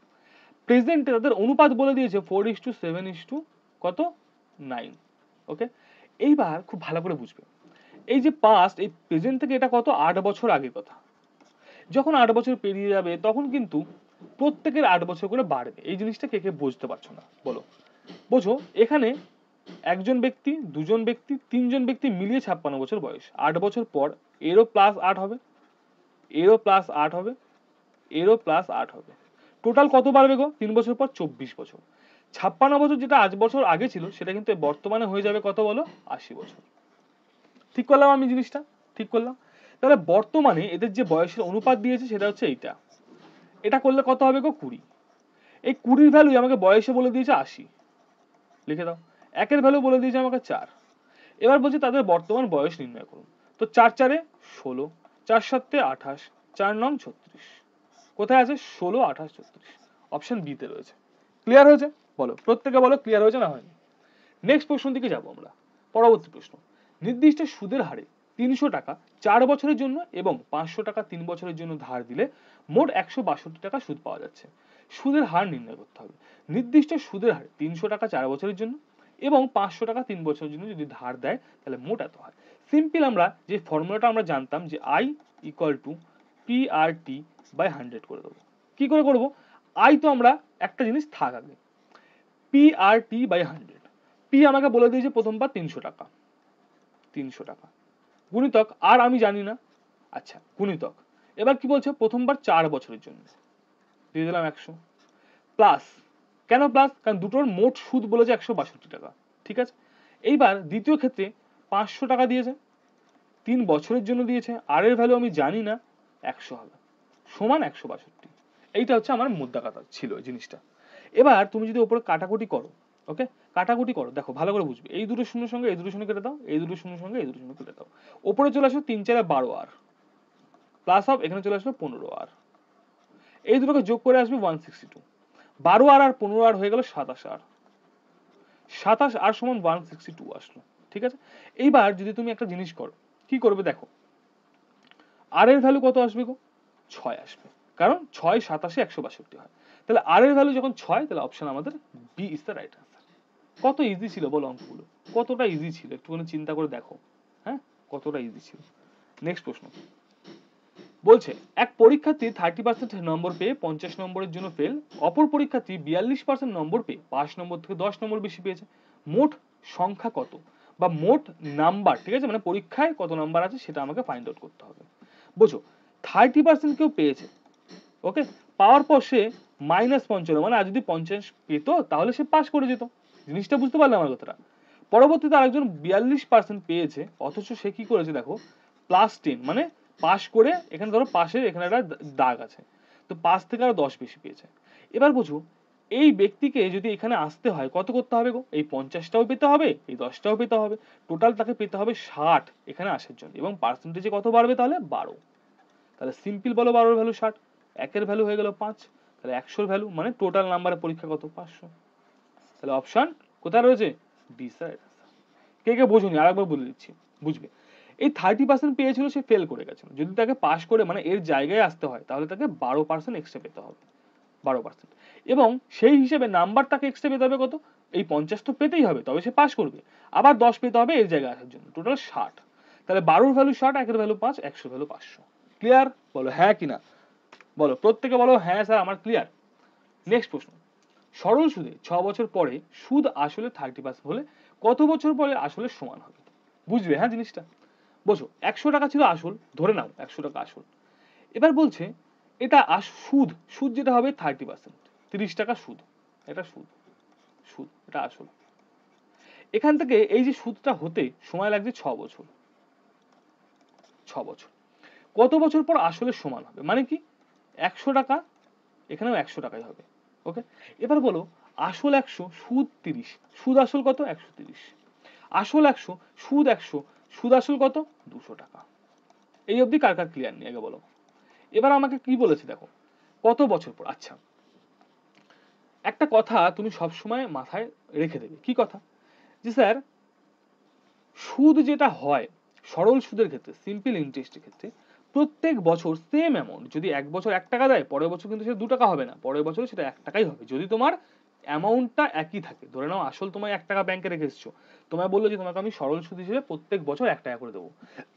[SPEAKER 1] প্রেজেন্টে তাদের অনুপাত বলে দিয়েছে 4:7 কত? 9। ওকে, এইবার খুব ভালো করে বুঝবে, এই যে পাস্ট, এই প্রেজেন্ট থেকে এটা কত? 8 বছর আগের কথা। যখন 8 বছর পেরিয়ে যাবে তখন কিন্তু প্রত্যেকের 8 বছর করে বাড়বে। এই জিনিসটা কে কে বুঝতে পারছো না বলো? বোঝো, এখানে একজন ব্যক্তি, দুজন ব্যক্তি, তিনজন ব্যক্তি মিলিয়ে 56 বছর বয়স। 8 বছর পর এরও প্লাস 8 হবে, এরও প্লাস 8 হবে, এরও প্লাস 8 হবে। টোটাল কত বাড়বে গো? 3 বছর পর 24 বছর। 56 বছর যেটা 8 বছর আগে ছিল সেটা কিন্তু বর্তমানে হয়ে যাবে কত বলো? 80 বছর। ঠিক করলাম আমি জিনিসটা? ঠিক করলাম। তাহলে বর্তমানে এদের যে বয়সের অনুপাত দিয়েছে সেটা হচ্ছে এইটা। এটা করলে কত হবে গো? 20। এই 20 ভ্যালু আমাকে বয়সে বলে দিয়েছে 80, লিখে দাও। একের ভ্যালু বলে দিয়েছে আমাকে 4। এবার বলছে তাদের বর্তমান বয়স নির্ণয় করুন। তো 4 4 16, 4 7 28, 4 9 36। কোথায় আছে? 16 28 36, অপশন বি তে রয়েছে। ক্লিয়ার হয়েছে? বলো, প্রত্যেকে বলো ক্লিয়ার হয়েছে না হয়নি? নেক্সট প্রশ্ন দিকে যাবো আমরা। পরবর্তী প্রশ্ন, নির্দিষ্ট সুদের হারে 300 টাকা 4 বছরের জন্য এবং 500 টাকা 3 বছরের জন্য ধার দিলে মোট 162 টাকা সুদ পাওয়া যাচ্ছে। সুদের হার নির্ণয় করতে হবে। নির্দিষ্ট সুদের হারে 300 টাকা 4 বছরের জন্য এবং 500 টাকা 3 বছরের জন্য যদি ধার দেয় তাহলে মোট এত হয়। সিম্পল আমরা যে ফর্মুলাটা আমরা জানতাম যে I equal to PRT by 100 করে দেবো। কি করে করবো? I তো আমরা একটা জিনিস থাক আগে, PRT বাই 100। পি আমাকে বলে দিয়েছে প্রথমবার 300 টাকা, 300 টাকা গুণিতক আর আমি জানি না, আচ্ছা গুণিতক। এবার কি বলছে? প্রথমবার 4 বছরের জন্য দিয়ে দিলাম 100 প্লাস, কেন প্লাস? কারণ দুটোর মোট সুদ বলেছে 162 টাকা, ঠিক আছে? এইবার দ্বিতীয় ক্ষেত্রে 500 টাকা দিয়েছে, 3 বছরের জন্য দিয়েছে, আর এর ভ্যালু আমি জানি না, 100 হবে, সমান 162। এইটা হচ্ছে আমার মুদ্রা কথা ছিল এই জিনিসটা। এবার তুমি যদি উপরে কাটাকুটি করো, ওকে, কাটাকুটি করো, দেখো ভালো করে বুঝবে। এই দুটো শূন্যের সঙ্গে এই দুটো শূন্য কেটে দাও, এই দুটো শূন্যের সঙ্গে এই দুটো শূন্য কেটে দাও। উপরে চলে আসো 3 4 12 আর প্লাস অফ, এখানে চলে আসলো 15 আর, এই দুটোকে যোগ করে আসবে 162। 12 আর 15 আর হয়ে গেল 27 আর, 27 আর সমান 162 আসলো, ঠিক আছে? এইবার যদি তুমি একটা জিনিস করো, কি করবে দেখো, আর এর ভ্যালু কত আসবে গো? 6 আসবে, কারণ 6 27 162 হয়। তাহলে আর এর ভ্যালু যখন 6, তাহলে অপশন আমাদের B is the right answer. কত ইজি ছিল বলো অঙ্কগুলো? কতটা ইজি ছিল একটুখানি চিন্তা করে দেখো, হ্যাঁ কতটা ইজি ছিল। নেক্সট প্রশ্ন বলছে, এক পরীক্ষার্থী 30% নম্বর পেয়ে 50 নম্বরের জন্য ফেল, অপর পরীক্ষার্থী 42% নম্বর পেয়ে 5 নম্বর থেকে 10 নম্বর বেশি পেয়েছে। মোট সংখ্যা কত, বা মোট নাম্বার, ঠিক আছে, মানে পরীক্ষায় কত নাম্বার আছে সেটা আমাকে ফাইন্ড আউট করতে হবে। বোঝো, 30% কেউ পেয়েছে, ওকে, পাওয়ার পর সে -55, মানে আর যদি 50 পেতো তাহলে সে পাস করে যেত। জিনিসটা বুঝতে পারলে আমার কথাটা? পরবর্তীতে আরেকজন 42% পেয়েছে, অথচ সে কি করেছে দেখো, +10, মানে পাস করে, এখানে ধরো পাশের এখানে একটা দাগ আছে, তো 5 থেকে আরো 10 বেশি পেয়েছে। এবার বুঝো, এই ব্যক্তিকে যদি এখানে আসতে হয় কত করতে হবে গো? এই 50টাও পেতে হবে, এই 10টাও পেতে হবে, টোটাল তাকে পেতে হবে 60 এখানে আসার জন্য, এবং পার্সেন্টেজে কত বাড়বে তাহলে? 12। তাহলে সিম্পল বলো 12 ভ্যালু 60, একের ভ্যালু হয়ে গেল 5, তাহলে 100 ভ্যালু মানে টোটাল নাম্বারের পরীক্ষা কত? 500। তাহলে অপশন কোথায় রয়েছে? B sir. কে কে বোঝোনি আরেকবার বলে দিচ্ছি, বুঝবে। এই 30% পেয়েছিল, সে ফেল করে গেছে। যদি তাকে পাস করে মানে এর জায়গায় আসতে হয় তাহলে তাকে 12% এক্সট্রা পেতে হবে, 12%। এবং সেই হিসেবে নাম্বার তাকে এক্সট্রা পেতে হবে কত, এই 50 তো পেতেই হবে তবে সে পাস করবে, আবার 10 পেতে হবে এর জায়গায় আসার জন্য, টোটাল 60। তাহলে 12 ভ্যালু 60, 1 এর ভ্যালু 5, 100 ভ্যালু 500। ক্লিয়ার? বলো হ্যাঁ কিনা, বলো প্রত্যেকে বলো হ্যাঁ স্যার আমার ক্লিয়ার। নেক্সট প্রশ্ন, সরল সুদে 6 বছর পরে সুদ আসলে 30% হলে কত বছর পরে আসলে সমান হবে? বুঝবে হ্যাঁ জিনিসটা। বোঝো, 100 টাকা ছিল আসল, ধরে নাও 100 টাকা আসল। এবার বলছে এটা সুদ, সুদ যেটা হবে 30%, 30 টাকা সুদ, এটা সুদ, সুদ এটা আসল। এখান থেকে এই যে সুদটা হতে সময় লাগছে 6 বছর, 6 বছর। কত বছর পর আসলে সমান হবে মানে কি, 100 টাকা এখানেও 100 টাকাই হবে। ওকে, এবার বলো আসল 100, সুদ 30, সুদ আসল কত 130, আসল 100, সুদ 100, সুদ আসল কত 200 টাকা। এই অবধি কার কার ক্লিয়ার নেই আগে বলো। এবার আমাকে কি বলেছে দেখো, কত বছর পর। আচ্ছা, একটা কথা তুমি সবসময় মাথায় রেখে দেবে, কি কথা, যে স্যার সুদ যেটা হয় সরল সুদের ক্ষেত্রে, সিম্পল ইন্টারেস্টের ক্ষেত্রে প্রত্যেক বছর সেম অ্যামাউন্ট, যদি এক বছর 1 টাকা দেয় পরের বছর কিন্তু সেটা 2 টাকা হবে না, পরের বছর সেটা 1 টাকাই হবে, যদি তোমার অ্যামাউন্টটা একই থাকে। ধরে নাও আসল তোমায় 1 টাকা ব্যাংকে রেখে এসছো, তোমায় বললো যে তোমাকে আমি সরল সুদ হিসেবে প্রত্যেক বছর 1 টাকা করে দেবো,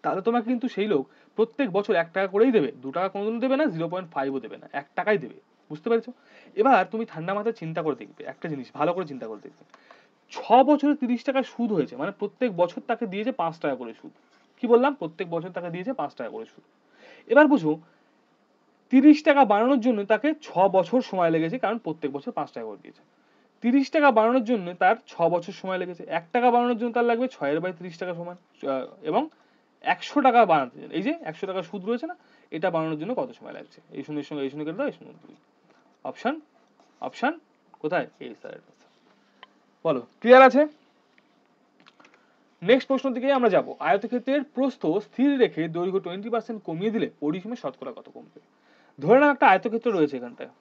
[SPEAKER 1] তাহলে তোমাকে কিন্তু সেই লোক প্রত্যেক বছর 1 টাকা করেই দেবে, 2 টাকা কোনোদিনও দেবে না, 0.5ও দেবে না, 1 টাকাই দেবে। বুঝতে পেরেছো? এবার তুমি ঠান্ডা মাথায় চিন্তা করে দেখবে একটা জিনিস, ভালো করে চিন্তা করে দেখবে, 6 বছরে 30 টাকা সুদ হয়েছে মানে প্রত্যেক বছর তাকে দিয়েছে 5 টাকা করে সুদ। কি বললাম, প্রত্যেক বছর তাকে দিয়েছে 5 টাকা করে সুদ। এবার বুঝো 30 টাকা বাড়ানোর জন্য তাকে 6 বছর সময় লেগেছে, কারণ প্রত্যেক বছর 5 টাকা করে দিয়েছে। 30 টাকা বাড়ানোর জন্য তার 6 বছর সময় লেগেছে, 1 টাকা বাড়ানোর জন্য তার লাগবে 6/30 টাকা সমান, এবং 100 টাকা বাড়াতে, এই যে 100 টাকা সুদ রয়েছে না, এটা বাড়ানোর জন্য কত সময় লাগছে, এই শূন্যের সঙ্গে এই শূন্য কেটে দাও, এই শূন্য 2। অপশন, অপশন কোথায়, এই স্যার। বলো ক্লিয়ার আছে? নেক্সট প্রশ্ন দিকে আমরা যাব। আয়তক্ষেত্রের প্রস্থ স্থির রেখে দৈর্ঘ্য 20% কমিয়ে দিলে পরিসীমা শতকরা কত কমবে? ধরে নাও একটা আয়তক্ষেত্র রয়েছে এখানটায়।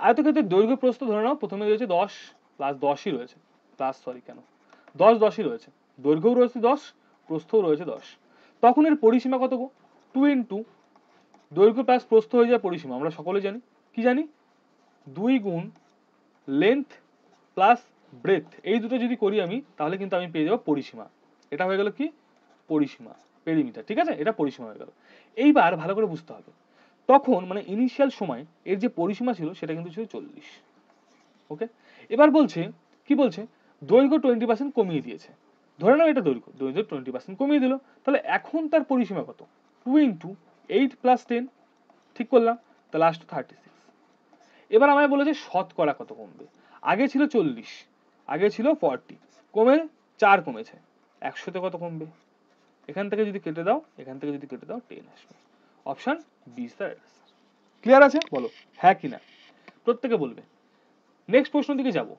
[SPEAKER 1] আয়তক্ষেত্রের দৈর্ঘ্য প্রস্থ ধরে নাও প্রথমে রয়েছে 10 প্লাস 10ই রয়েছে, প্লাস সরি কেন 10 10ই রয়েছে, দৈর্ঘ্যও রয়েছে 10, প্রস্থও রয়েছে 10। তখন এর পরিসীমা কত গো? 2 ইন্টু দৈর্ঘ্য প্লাস প্রস্থ হয়ে যায় পরিসীমা, আমরা সকলে জানি কি জানি, 2 গুণ লেন্থ প্লাস ব্রেথ, এই দুটো যদি করি আমি তাহলে কিন্তু আমি পেয়ে যাবো পরিসীমা। এটা হয়ে গেল কি, পরিসীমা, পেরিমিটার। ঠিক আছে, এটা পরিসীমা হয়ে গেল। এইবার ভালো করে বুঝতে হবে, তখন মানে ইনিশিয়াল সময় এর যে পরিসীমা ছিল সেটা কিন্তু ছিল 40। ওকে, এবার বলছে কি, বলছে দৈর্ঘ্য 20% কমিয়ে দিয়েছে, ধরে নাও এটা দৈর্ঘ্য, দৈর্ঘ্য 20% কমিয়ে দিল, তাহলে এখন তার পরিসীমা কত? 2 ইন্টু 8 প্লাস 10, ঠিক করলাম, তাহলে আসতো 36। এবার আমায় বলেছে শতকরা কত কমবে। আগে ছিল 40, আগে ছিল 40, কমে 4 কমেছে, 100তে কত কমবে? এখান থেকে যদি কেটে দাও, এখান থেকে যদি কেটে দাও 10 আসবে। Option B sir. ক্লিয়ার আছে? বলো হ্যাঁ কিনা, প্রত্যেকে বলবে। নেক্সট প্রশ্ন দিকে যাব।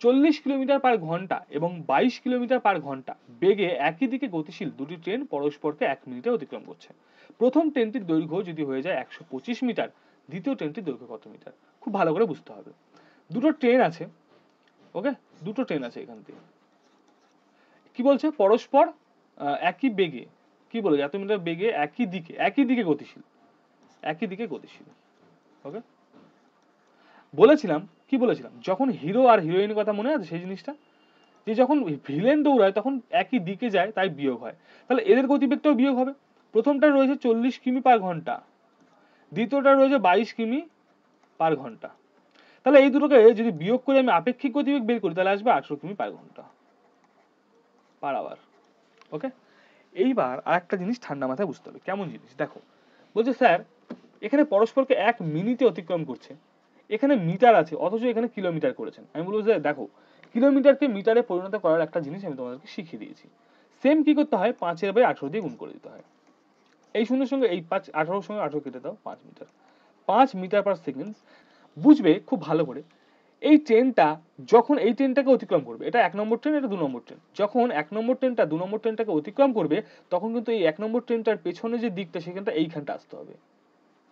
[SPEAKER 1] 40 কিলোমিটার পার ঘন্টা এবং 22 কিলোমিটার পার ঘন্টা বেগে একই দিকে গতিশীল দুটি ট্রেন পরস্পরকে 1 মিনিটে অতিক্রম করছে। প্রথম ট্রেনটির দৈর্ঘ্য যদি হয়ে যায় 125 মিটার, দ্বিতীয় ট্রেনটির দৈর্ঘ্য কত মিটার? খুব ভালো করে বুঝতে হবে। দুটো ট্রেন আছে, ওকে, দুটো ট্রেন আছে, এখান থেকে কি বলছে, পরস্পর একই বেগে, কি বলে এত মিটার বেগে একই দিকে গতিশীল, একই দিকে গতিশীল। ওকে, বলেছিলাম কি বলেছিলাম, যখন হিরো আর হিরোইনের কথা মনে আছে সেই জিনিসটা, যে যখন ভিলেন দৌড়ায় তখন একই দিকে যায় তাই বিয়োগ হয়, তাহলে এদের গতিবেগটাও বিয়োগ হবে। প্রথমটা রয়েছে 40 কিমি পার ঘন্টা, দ্বিতীয়টা রয়েছে 22 কিমি পার ঘন্টা, তাহলে এই দুটোকে যদি বিয়োগ করে আমি আপেক্ষিক গতিবেগ বের করি তাহলে আসবে 18 কিমি পার ঘন্টা পার আওয়ার। ওকে, এইবার আর একটা জিনিস ঠান্ডা মাথায় বুঝতে হবে, কেমন জিনিস দেখো, বলছে স্যার এখানে পরস্পরকে 1 মিনিটে অতিক্রম করছে, এখানে মিটার আছে অথচ এখানে কিলোমিটার করেছেন। আমি বলবো যে দেখো, কিলোমিটারকে মিটারে পরিণত করার একটা জিনিস আমি তোমাদেরকে শিখিয়ে দিয়েছি। সেম কি করতে হয়, 5/18 দিয়ে গুণ করে দিতে হয়। এই শূন্যের সঙ্গে এই 5, 18 সঙ্গে 18 কেটে দাও, 5 মিটার, 5 মিটার পার সেকেন্ড। বুঝবে খুব ভালো করে, এই ট্রেনটা যখন এই ট্রেনটাকে অতিক্রম করবে, এটা 1 নম্বর ট্রেন, এটা 2 নম্বর ট্রেন, যখন 1 নম্বর ট্রেনটা 2 নম্বর ট্রেনটাকে অতিক্রম করবে তখন কিন্তু এই 1 নম্বর ট্রেনটার পেছনে যে দিকটা সেখানটা এইখানটা আসতে হবে,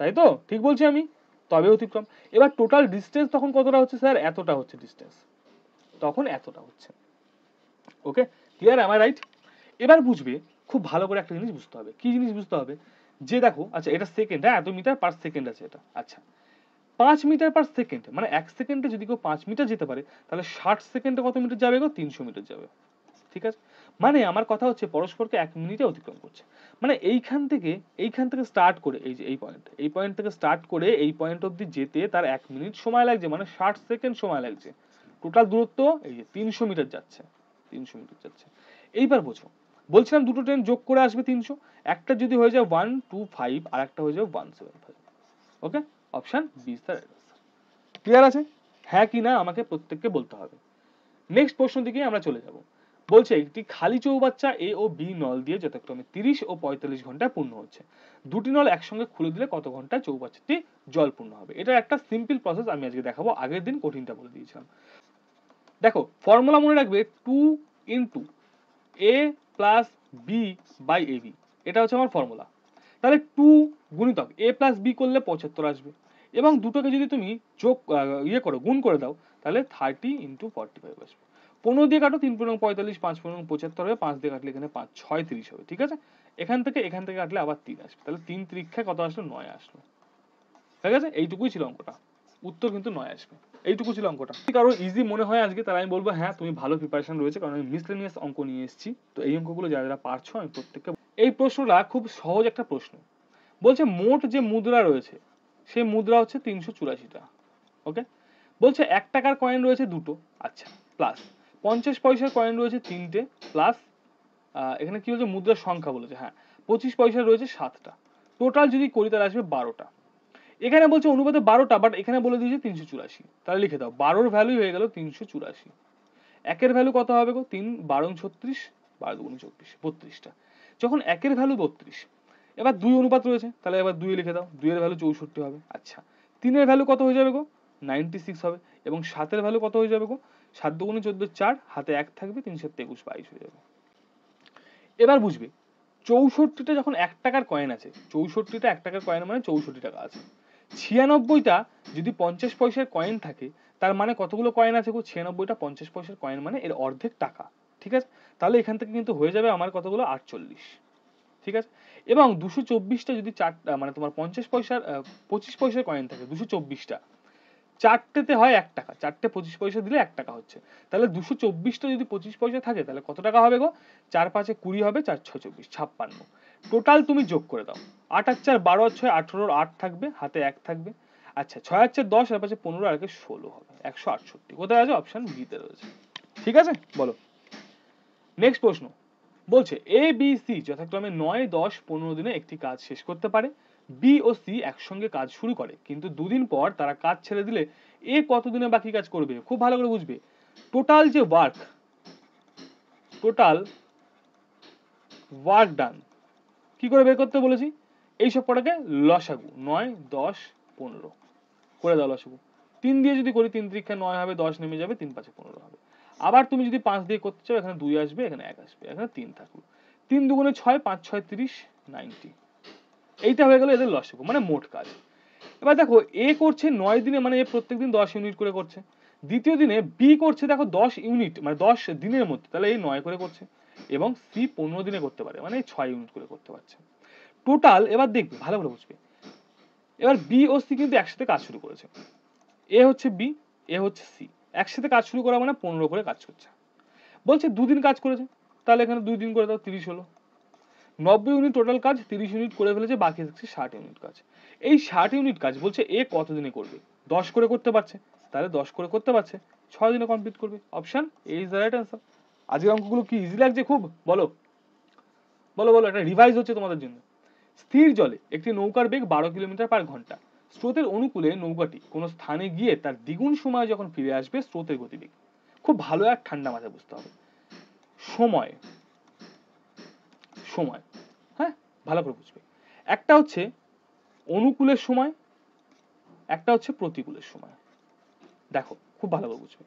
[SPEAKER 1] তাই তো? ঠিক বলছি আমি? তবে অতিক্রম। এবার টোটাল ডিস্টেন্স তখন কতটা হচ্ছে স্যার, এতটা হচ্ছে ডিস্টেন্স, তখন এতটা হচ্ছে। ওকে, ক্লিয়ার, am I রাইট? এবার বুঝবে খুব ভালো করে একটা জিনিস বুঝতে হবে। কি জিনিস বুঝতে হবে? যে দেখো, আচ্ছা এটা সেকেন্ড, হ্যাঁ এত মিটার পার সেকেন্ড আছে এটা, আচ্ছা 5 মিটার পার সেকেন্ড মানে 1 সেকেন্ডে যদি কেউ 5 মিটার যেতে পারে, তাহলে 60 সেকেন্ডে কত মিটার যাবে গো? 300 মিটার যাবে। ঠিক আছে? মানে আমার কথা হচ্ছে পরস্পরকে 1 মিনিটে অতিক্রম করছে। মানে এইখান থেকে স্টার্ট করে এই যে এই পয়েন্ট থেকে স্টার্ট করে এই পয়েন্ট অবধি যেতে তার 1 মিনিট সময় লাগছে, মানে 60 সেকেন্ড সময় লাগছে। টোটাল দূরত্ব এই যে 300 মিটার যাচ্ছে, 300 মিটার যাচ্ছে। এইবার বোঝো, বলছিলাম দুটো ট্রেন যোগ করে আসবে 300, একটা যদি হয়ে যায় 125 আর একটা হয়ে যাবে 175। Okay, option B is the right answer. Clear আছে? হ্যাঁ কি না আমাকে প্রত্যেককে বলতে হবে। নেক্সট প্রশ্ন দিকে আমরা চলে যাব। বলছে একটি খালি চৌবাচ্চা এ ও বি নল দিয়ে যথাক্রমে 30 ও 45 ঘন্টায় পূর্ণ হচ্ছে। দুটি নল একসঙ্গে খুলে দিলে কত ঘন্টায় চৌবাচ্চাটি জল পূর্ণ হবে? এটা একটা সিম্পল প্রসেস, আমি আজকে দেখাবো, আগের দিন কঠিনটা বলে দিয়েছিলাম। দেখো ফর্মুলা মনে রাখবে 2 into A plus B by A B, এটা হচ্ছে আমার ফর্মুলা। তাহলে 2 গুণিতক এ প্লাস বি করলে 75 আসবে, এবং দুটোকে যদি তুমি যোগ গুণ করে দাও, তাহলে 30 ইন্টু 45 আসবে। 15 দিয়ে কাটো, 3 পনেরো 45, 5 পনেরো 75 হবে, 5 দিয়ে কাটলে এখানে 5 6 30 হবে। ঠিক আছে? এখান থেকে কাটলে আবার 3 আসবে, তাহলে 3 ত্রিখ্যায় কত আসলো? 9 আসলো। ঠিক আছে? এইটুকুই ছিল অঙ্কটা, উত্তর কিন্তু 9 আসবে। এইটুকু ছিল অঙ্কটা। যদি কারো ইজি মনে হয় আজকে, তাহলে আমি বলবো হ্যাঁ তুমি ভালো প্রিপারেশন রয়েছে, কারণ আমি মিসলেনিয়াস অঙ্ক নিয়ে এসেছি। তো এই অঙ্কগুলো যারা যারা পারছো আমি প্রত্যেককে। এই প্রশ্নটা খুব সহজ একটা প্রশ্ন। বলছে মোট যে মুদ্রা রয়েছে সেই মুদ্রা হচ্ছে 384টা। ওকে, বলছে 1 টাকার কয়েন রয়েছে দুটো, আচ্ছা, প্লাস 50 পয়সার কয়েন রয়েছে তিনটে, প্লাস এখানে কি বলছে? মুদ্রার সংখ্যা বলেছে, হ্যাঁ 25 পয়সা রয়েছে 7টা। টোটাল যদি করি তাহলে আসবে 12টা। এখানে বলছে অনুপাতে 12টা, বাট এখানে বলে দিয়েছে 384, তাহলে লিখে দাও 12-র ভ্যালু হয়ে গেল 384। একের ভ্যালু কত হবে গো? 3 12 36, 12 দুগুণ 24, 32টা। যখন একের ভ্যালু 32, এবার 2 অনুপাত রয়েছে, তাহলে এবার 2 লিখে দাও, 2 এর ভ্যালু 64 হবে। আচ্ছা, 3 এর ভ্যালু কত হয়ে যাবে গো? 96 হবে, এবং 7 এর ভ্যালু কত হয়ে যাবে গো? 7 দুগুণ 14, 4 হাতে 1 থাকবে, 3 7 21, 22 হয়ে যাবে। এবার বুঝবে 64টা যখন 1 টাকার কয়েন আছে, 64টা 1 টাকার কয়েন মানে 64 টাকা আছে। 96টা যদি 50 পয়সার কয়েন থাকে, তার মানে কতগুলো কয়েন আছে গো? 96টা 50 পয়সার কয়েন মানে এর অর্ধেক টাকা। ঠিক আছে? তাহলে এখান থেকে কিন্তু হয়ে যাবে আমার কতগুলো? 48। ঠিক আছে? এবং 224টা যদি মানে তোমার 50 পয়সার 25 পয়সার কয়েন থাকে, 224টা চারটেতে হয় 1 টাকা, চারটে 25 পয়সা দিলে 1 টাকা হচ্ছে। তাহলে 224টা যদি 25 পয়সা থাকে, তাহলে কত টাকা হবে গো? 4 5 20 হবে, 4 6 24, 56। টোটাল তুমি যোগ করে দাও, 8 আর 4 12 আর 6 18, 8 থাকবে, হাতে 1 থাকবে। আচ্ছা, 6 আর 4 10, আর 5 15, আর 1 16 হবে, 168। কোথায় আছে? অপশন বি তে রয়েছে। ঠিক আছে, বলো নেক্সট প্রশ্ন। বলছে এ বি সি যথাক্রমে 9 10 15 দিনে একটি কাজ শেষ করতে পারে। বি ও সি একসঙ্গে কাজ শুরু করে, কিন্তু দুদিন পর তারা কাজ ছেড়ে দিলে এ কত দিনে বাকি কাজ করবে? খুব ভালো করে বুঝবে। টোটাল যে ওয়ার্ক ডান কি করে বের করতে বলেছি? এইসব কটাকে লসাগু, 9 10 15 করে দাও লসাগু। 3 দিয়ে যদি করি, 3 ত্রিখ্যা 9 হবে, 10 নেমে যাবে, 3 5 15 হবে। আবার তুমি যদি 5 দিয়ে করতে চাও, এখানে 2 আসবে, এখানে 1 আসবে, এখানে 3 থাকলো। 3 দুগুণে 6, 5 6 30, 90। এইটা হয়ে গেল এদের লসাগু, মানে মোট কাজ। এবার দেখো এ করছে 9 দিনে, মানে এ প্রত্যেকদিন 10 ইউনিট করে করছে। দ্বিতীয় দিনে বি করছে দেখো 10 ইউনিট, মানে 10 দিনের মধ্যে, তাহলে এই 9 করে করছে। এবং সি 15 দিনে করতে পারে, মানে 6 ইউনিট করে করতে পারছে। টোটাল এবার দেখবে, ভালো করে বুঝবে। এবার বি ও সি কিন্তু একসাথে কাজ শুরু করেছে। এ হচ্ছে বি, এ হচ্ছে সি, একসাথে কাজ শুরু করা মানে 15 করে কাজ করছে। বলছে দুদিন কাজ করেছে, তাহলে এখানে 2 দিন করে দাও, 30 হলো। 90 ইউনিট টোটাল কাজ, 30 ইউনিট করে ফেলেছে, বাকি থাকছে 60 ইউনিট কাজ। এই 60 ইউনিট কাজ বলছে এ কত দিনে করবে? 10 করে করতে পারছে, তাহলে 10 করে করতে পারছে, 6 দিনে কমপ্লিট করবে। Option A is the right answer. আজকের অঙ্কগুলো কি ইজি লাগছে খুব? বলো বলো বলো, এটা রিভাইজ হচ্ছে তোমাদের জন্য। স্থির জলে একটি নৌকার বেগ 12 কিলোমিটার পার ঘন্টা। স্রোতের অনুকূলে নৌকাটি কোনো স্থানে গিয়ে তার দ্বিগুণ সময় যখন ফিরে আসবে, স্রোতের গতিবেগ। খুব ভালো এক ঠান্ডা মাথায় বুঝতে হবে। সময় সময় হ্যাঁ, ভালো করে বুঝবে। একটা হচ্ছে অনুকূলের সময়, একটা হচ্ছে প্রতিকূলের সময়। দেখো খুব ভালো করে বুঝবে।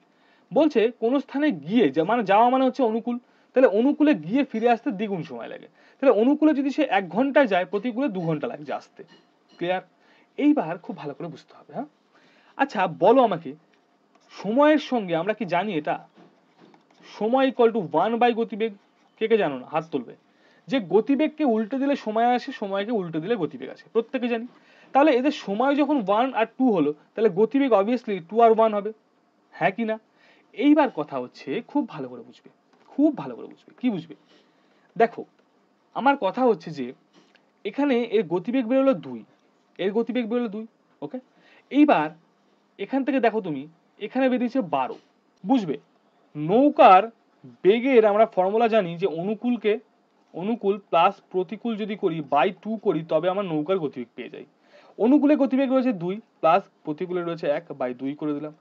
[SPEAKER 1] বলছে কোন স্থানে গিয়ে, মানে যাওয়া মানে হচ্ছে অনুকূল, তাহলে অনুকূলে গিয়ে ফিরে আসতে দ্বিগুণ সময় লাগে। তাহলে অনুকূলে যদি সে 1 ঘন্টায় যায়, প্রতিকূলে 2 ঘন্টা লাগছে আসতে। ক্লিয়ার? এইবার খুব ভালো করে বুঝতে হবে। হ্যাঁ, আচ্ছা বলো আমাকে, সময়ের সঙ্গে আমরা কি জানি এটা সময় ইকুয়াল টু 1 বাই গতিবেগ? কে কে জানো না? হাত তুলবে। যে গতিবেগকে উল্টে দিলে সময় আসে, সময়কে উল্টে দিলে গতিবেগ আসে, প্রত্যেকে জানি। তাহলে এদের সময় যখন 1 আর 2 হলো, তাহলে গতিবেগ অবভিয়াসলি 2 আর 1 হবে, হ্যাঁ কি না? এইবার কথা হচ্ছে, খুব ভালো করে বুঝবে, খুব ভালো করে বুঝবে। কি বুঝবে? দেখো, আমার কথা হচ্ছে যে এখানে এর গতিবেগ বেরোলো 2, এর গতিবেগ বেরোলো 2, ওকে। এইবার এখান থেকে দেখো তুমি, এখানে বেরিয়েছে 12, বুঝবে? নৌকার বেগের আমরা ফর্মুলা জানি যে অনুকূল প্লাস প্রতিকূল যদি করি বাই 2 করি, তবে আমার নৌকার গতিবেগ পেয়ে যাই। অনুকূলে গতিবেগ রয়েছে 2 প্লাস প্রতিকূলে রয়েছে 1, বাই 2 করে দিলাম।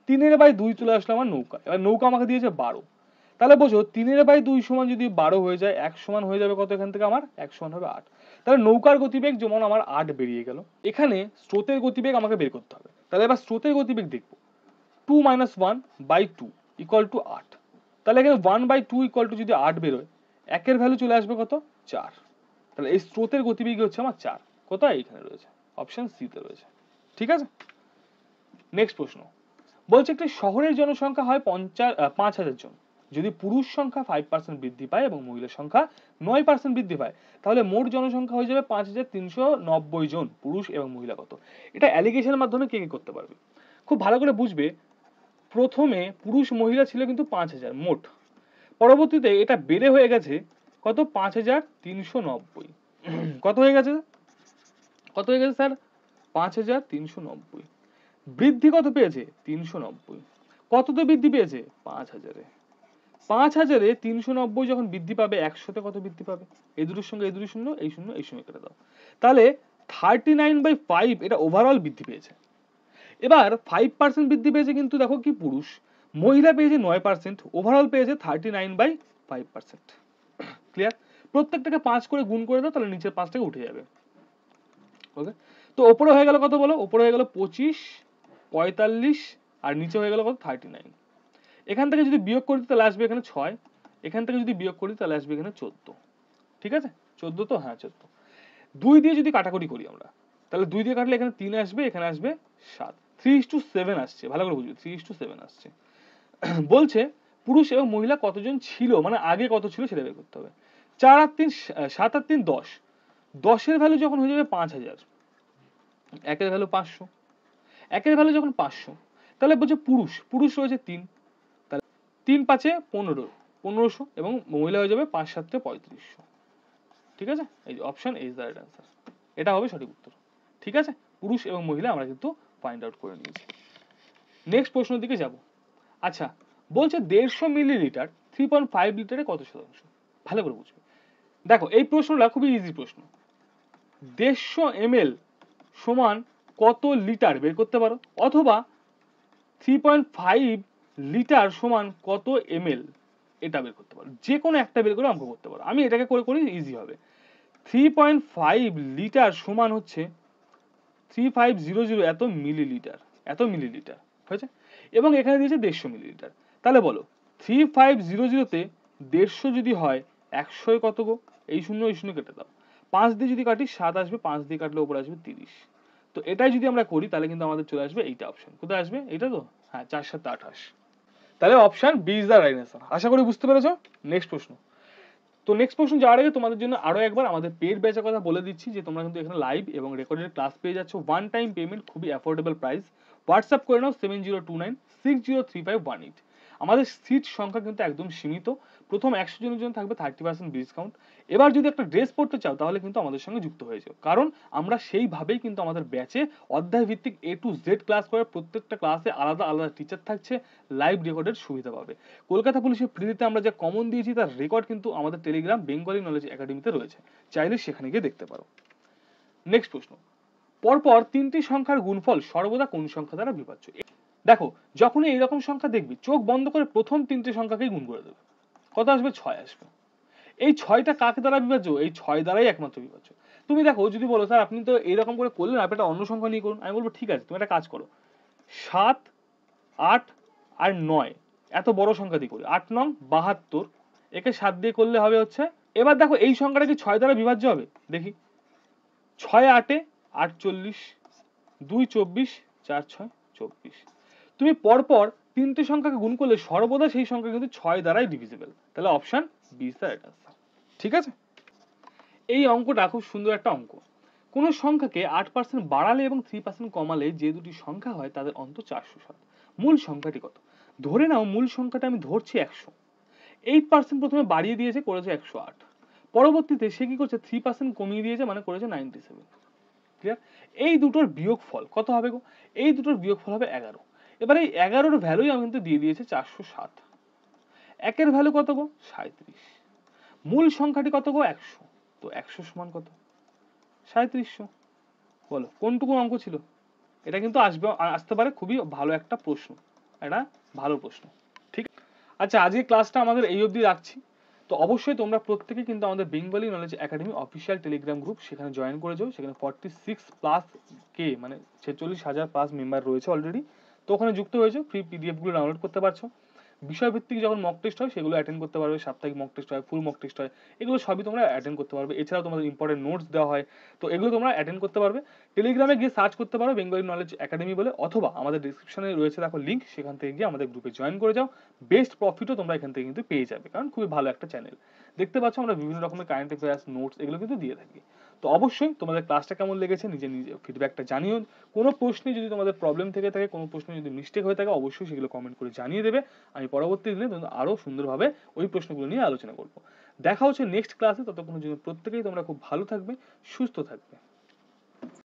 [SPEAKER 1] 3 বাই 2 চলে আসলো আমার নৌকা। এবার নৌকা আমাকে দিয়েছে 12, তাহলে বোঝো 3 বাই 2 সমান যদি 12 হয়ে যায়, 1 সমান হয়ে যাবে কত এখান থেকে আমার? 1 সমান হবে 8। তাহলে নৌকার গতিবেগ যেমন আমার 8 বেরিয়ে গেল। এখানে স্রোতের গতিবেগ আমাকে বের করতে হবে। তাহলে এবার স্রোতের গতিবেগ দেখবো, 2 - 1 বাই 2 ইকুয়াল টু 8। তাহলে এখানে 1 বাই 2 ইকুয়াল টু যদি 8 বেরোয়, একের ভ্যালু চলে আসবে কত? 4। তাহলে এই স্রোতের গতিবেগ হচ্ছে আমার 4। কোথায়? এখানে রয়েছে, অপশন সি তে রয়েছে। ঠিক আছে, নেক্সট প্রশ্ন বলছে একটি শহরের জনসংখ্যা হয় 5000 জন। যদি পুরুষ সংখ্যা 5% বৃদ্ধি পায় এবং মহিলা সংখ্যা 9% বৃদ্ধি পায়, তাহলে মোট জনসংখ্যা হয়ে যাবে 5390 জন। পুরুষ এবং মহিলা কত? এটা অ্যালিগেশনের মাধ্যমে কে কে করতে পারবে? খুব ভালো করে বুঝবে। প্রথমে পুরুষ মহিলা ছিল কিন্তু 5000 মোট, পরবর্তীতে এটা বেড়ে হয়ে গেছে কত? 5390। কত হয়ে গেছে? কত হয়ে গেছে স্যার? 5390। বৃদ্ধি কত পেয়েছে? 390। কততে বৃদ্ধি পেয়েছে? 5000-এ। 5000-এ 390 যখন বৃদ্ধি পাবে, 100-তে কত বৃদ্ধি পাবে? এই দুটোর সঙ্গে এই দুটো শূন্য, এই শূন্য এই শূন্য কেটে দাও। তাহলে 39/5 এটা ওভারঅল বৃদ্ধি পেয়েছে। এবার 5% বৃদ্ধি পেয়েছে কিন্তু দেখো কি পুরুষ, মহিলা পেয়েছে 9%, ওভারঅল পেয়েছে 39/5%। ক্লিয়ার? প্রত্যেকটাকে 5 করে গুণ করে দাও, তাহলে নিচের 5টাকে উঠে যাবে। ওকে, তো ওপরে হয়ে গেল কত বলো? ওপরে হয়ে গেল 25, 45, আর নিচে হয়ে গেল কত? 39। এখান থেকে যদি বিয়োগ করি তাহলে আসবে এখানে 6, এখান থেকে যদি বিয়োগ করি তাহলে আসবে এখানে 14। ঠিক আছে, 14 তো? হ্যাঁ 14। 2 দিয়ে যদি কাটাকুটি করি আমরা, তাহলে 2 দিয়ে কাটলে এখানে 3 আসবে, এখানে আসবে 7, 3:7 আসছে। ভালো করে বুঝবে, 3:7 আসছে। বলছে পুরুষ এবং মহিলা কতজন ছিল, মানে আগে কত ছিল সেটা বের করতে হবে। 4 আর 3 7 আর 3 10, 10-এর ভ্যালু যখন হয়ে যাবে 5000, একের ভ্যালু 500, একের ভ্যালু যখন 500, তাহলে বলছে পুরুষ রয়েছে 3, তাহলে 3×5 = 15, 1500, এবং মহিলা হয়ে যাবে 5×7 = 3500। ঠিক আছে, এই যে option is the right answer, এটা হবে সঠিক উত্তর। ঠিক আছে, পুরুষ এবং মহিলা আমরা কিন্তু ফাইন্ড আউট করে নিয়েছি। নেক্সট প্রশ্নের দিকে যাব। আচ্ছা, বলছে 150 মিলিলিটার 3.5 লিটারে কত শতাংশ? ভালো করে বুঝবে। দেখো এই প্রশ্নটা খুবই ইজি প্রশ্ন। 150 ml সমান কত লিটার বের করতে পারো, অথবা 3.5 লিটার সমান কত ml এটা বের করতে পারো। যে কোনো একটা বের করে অঙ্ক করতে পারো। আমি এটাকে করে করি, ইজি হবে। 3.5 লিটার সমান হচ্ছে 3500 এত মিলিলিটার, এত মিলিলিটার হয়েছে, এবং এখানে দিয়েছে 150 মিলিলিটার। তাহলে বলো 3500-তে 150 যদি হয়, 100 কত গো? এই শূন্য এই শূন্য কেটে দাও, 5 দিয়ে যদি কাটি 7 আসবে, 5 দিয়ে কাটলে উপরে আসবে 30। তো এটাই যদি আমরা করি তাহলে কিন্তু আমাদের চলে আসবে এইটা অপশন। কোথায় আসবে? এটা তো হ্যাঁ, 4×7 = 28। তাহলে option B is the right answer. আশা করি বুঝতে পেরেছো। নেক্সট প্রশ্ন। তো নেক্সট প্রশ্ন যাওয়ার আগে তোমাদের জন্য আরো একবার আমাদের পেড ব্যাচের কথা বলে দিচ্ছি, যে তোমরা কিন্তু এখানে লাইভ এবং রেকর্ডেড ক্লাস পেয়ে যাচ্ছ, ওয়ান টাইম পেমেন্ট, খুবই অ্যাফোর্ডেবল প্রাইস। হোয়াটসঅ্যাপ করে নাও 7029603518। আমাদের সিট সংখ্যা কিন্তু একদম সীমিত। প্রথম 100 জনের জন্য থাকবে 30% ডিসকাউন্ট। এবার যদি একটা ড্রেস পড়তে চাও তাহলে কিন্তু আমাদের সঙ্গে যুক্ত হয়ে যাও, কারণ আমরা সেইভাবেই কিন্তু আমাদের ব্যাচে অধ্যায় ভিত্তিক A to Z ক্লাস করে, প্রত্যেকটা ক্লাসে আলাদা আলাদা টিচার থাকছে, লাইভ রেকর্ডের সুবিধা পাবে। কলকাতা পুলিশের প্রিলিতে আমরা যে কমন দিয়েছি তার রেকর্ড কিন্তু আমাদের টেলিগ্রাম বেঙ্গলি নলেজ একাডেমিতে রয়েছে, চাইলে সেখানে গিয়ে দেখতে পারো। নেক্সট প্রশ্ন। পরপর 3টি সংখ্যার গুণফল সর্বদা কোন সংখ্যা দ্বারা বিভাজ্য? দেখো, যখনই এইরকম সংখ্যা দেখবি, চোখ বন্ধ করে প্রথম 3টে সংখ্যাকেই গুণ করে দেবে। কত আসবে? 6 আসবে। এই 6টা কাকে দ্বারা বিভাজ্য? এই 6 দ্বারাই একমাত্র বিভাজ্য। তুমি দেখো, যদি বলো স্যার আপনি তো এইরকম করে করলেন, আপনি একটা অন্য সংখ্যা নিয়ে করুন, আমি বলবো ঠিক আছে, তুমি একটা কাজ করো, 7, 8 আর 9 এত বড় সংখ্যা দিয়ে করি। 8 9 72, একে 7 দিয়ে করলে হবে হচ্ছে। এবার দেখো এই সংখ্যাটা কি 6 দ্বারা বিভাজ্য হবে? দেখি, 6 8 48, 2 24, 4 6 24। তুমি পরপর 3টে সংখ্যাকে গুণ করলে সর্বদা সেই সংখ্যা কিন্তু 6 দ্বারাই ডিভিজিবল। তাহলে option B is the right answer. ঠিক আছে, এই অঙ্কটা খুব সুন্দর একটা অঙ্ক। কোন সংখ্যাকে 8% বাড়ালে এবং 3% কমালে যে দুটি সংখ্যা হয় তাদের অন্তর 407। মূল সংখ্যাটি কত? ধরে নাও মূল সংখ্যাটা আমি ধরছি 100, 8% প্রথমে বাড়িয়ে দিয়েছে, করেছে 108, পরবর্তীতে সে কি করছে 3% কমিয়ে দিয়েছে, মানে করেছে 97। ক্লিয়ার? এই দুটোর বিয়োগফল কত হবে গো? এই দুটোর বিয়োগফল হবে 11। এবার এই 11-র ভ্যালুই আমি কিন্তু দিয়ে দিয়েছে 407। একের ভ্যালু কত গো? 37। মূল সংখ্যাটি কত গো? 100। তো 100 সমান কত? 3700। বলো কোনটুকু অঙ্ক ছিল? এটা কিন্তু আসতে পারে খুবই ভালো একটা প্রশ্ন, একটা ভালো প্রশ্ন। ঠিক। আচ্ছা, আজকে ক্লাসটা আমাদের এই অবধি রাখছি। তো অবশ্যই তোমরা প্রত্যেকে কিন্তু আমাদের Bengali knowledge academy official Telegram group সেখানে জয়েন করে যাও। সেখানে 46+ মানে 46,000+ মেম্বার রয়েছে অলরেডি। তো ওখানে যুক্ত হয়েছে, ফ্রি পিডিএফ গুলো ডাউনলোড করতে পারছো। বিষয়ভিত্তিক যখন মক টেস্ট হয় সেগুলো অ্যাটেন্ড করতে পারবে, সাপ্তাহিক মক টেস্ট হয়, ফুল মক টেস্ট হয়, এগুলো সবই তোমরা অ্যাটেন্ড করতে পারবে। এছাড়াও তোমাদের ইম্পর্টেন্ট নোটস দেওয়া হয়, তো এগুলো তোমরা অ্যাটেন্ড করতে পারবে। টেলিগ্রামে গিয়ে সার্চ করতে পারো বেঙ্গলি নলেজ একাডেমি বলে, অথবা আমাদের ডিসক্রিপশনে রয়েছে দেখো লিঙ্ক, সেখান থেকে গিয়ে আমাদের গ্রুপে জয়েন করে যাও। বেস্ট প্রফিটও তোমরা এখান থেকে কিন্তু পেয়ে যাবে, কারণ খুবই ভালো একটা চ্যানেল। দেখতে পাচ্ছ আমরা বিভিন্ন রকমের কারেন্ট অ্যাফেয়ার্স, নোটস এগুলো কিন্তু দিয়ে থাকি। তো অবশ্যই তোমাদের ক্লাসটা কেমন লেগেছে নিজে ফিডব্যাকটা জানিও। কোনো প্রশ্নে যদি তোমাদের প্রবলেম থেকে থাকে, কোনো প্রশ্নে যদি মিস্টেক হয়ে থাকে, অবশ্যই সেগুলো কমেন্ট করে জানিয়ে দেবে। আমি পরবর্তী দিনে আরো সুন্দরভাবে ওই প্রশ্নগুলো নিয়ে আলোচনা করব। দেখা হচ্ছে নেক্সট ক্লাসে। ততক্ষণের জন্য প্রত্যেকেই তোমরা খুব ভালো থাকবে, সুস্থ থাকবে।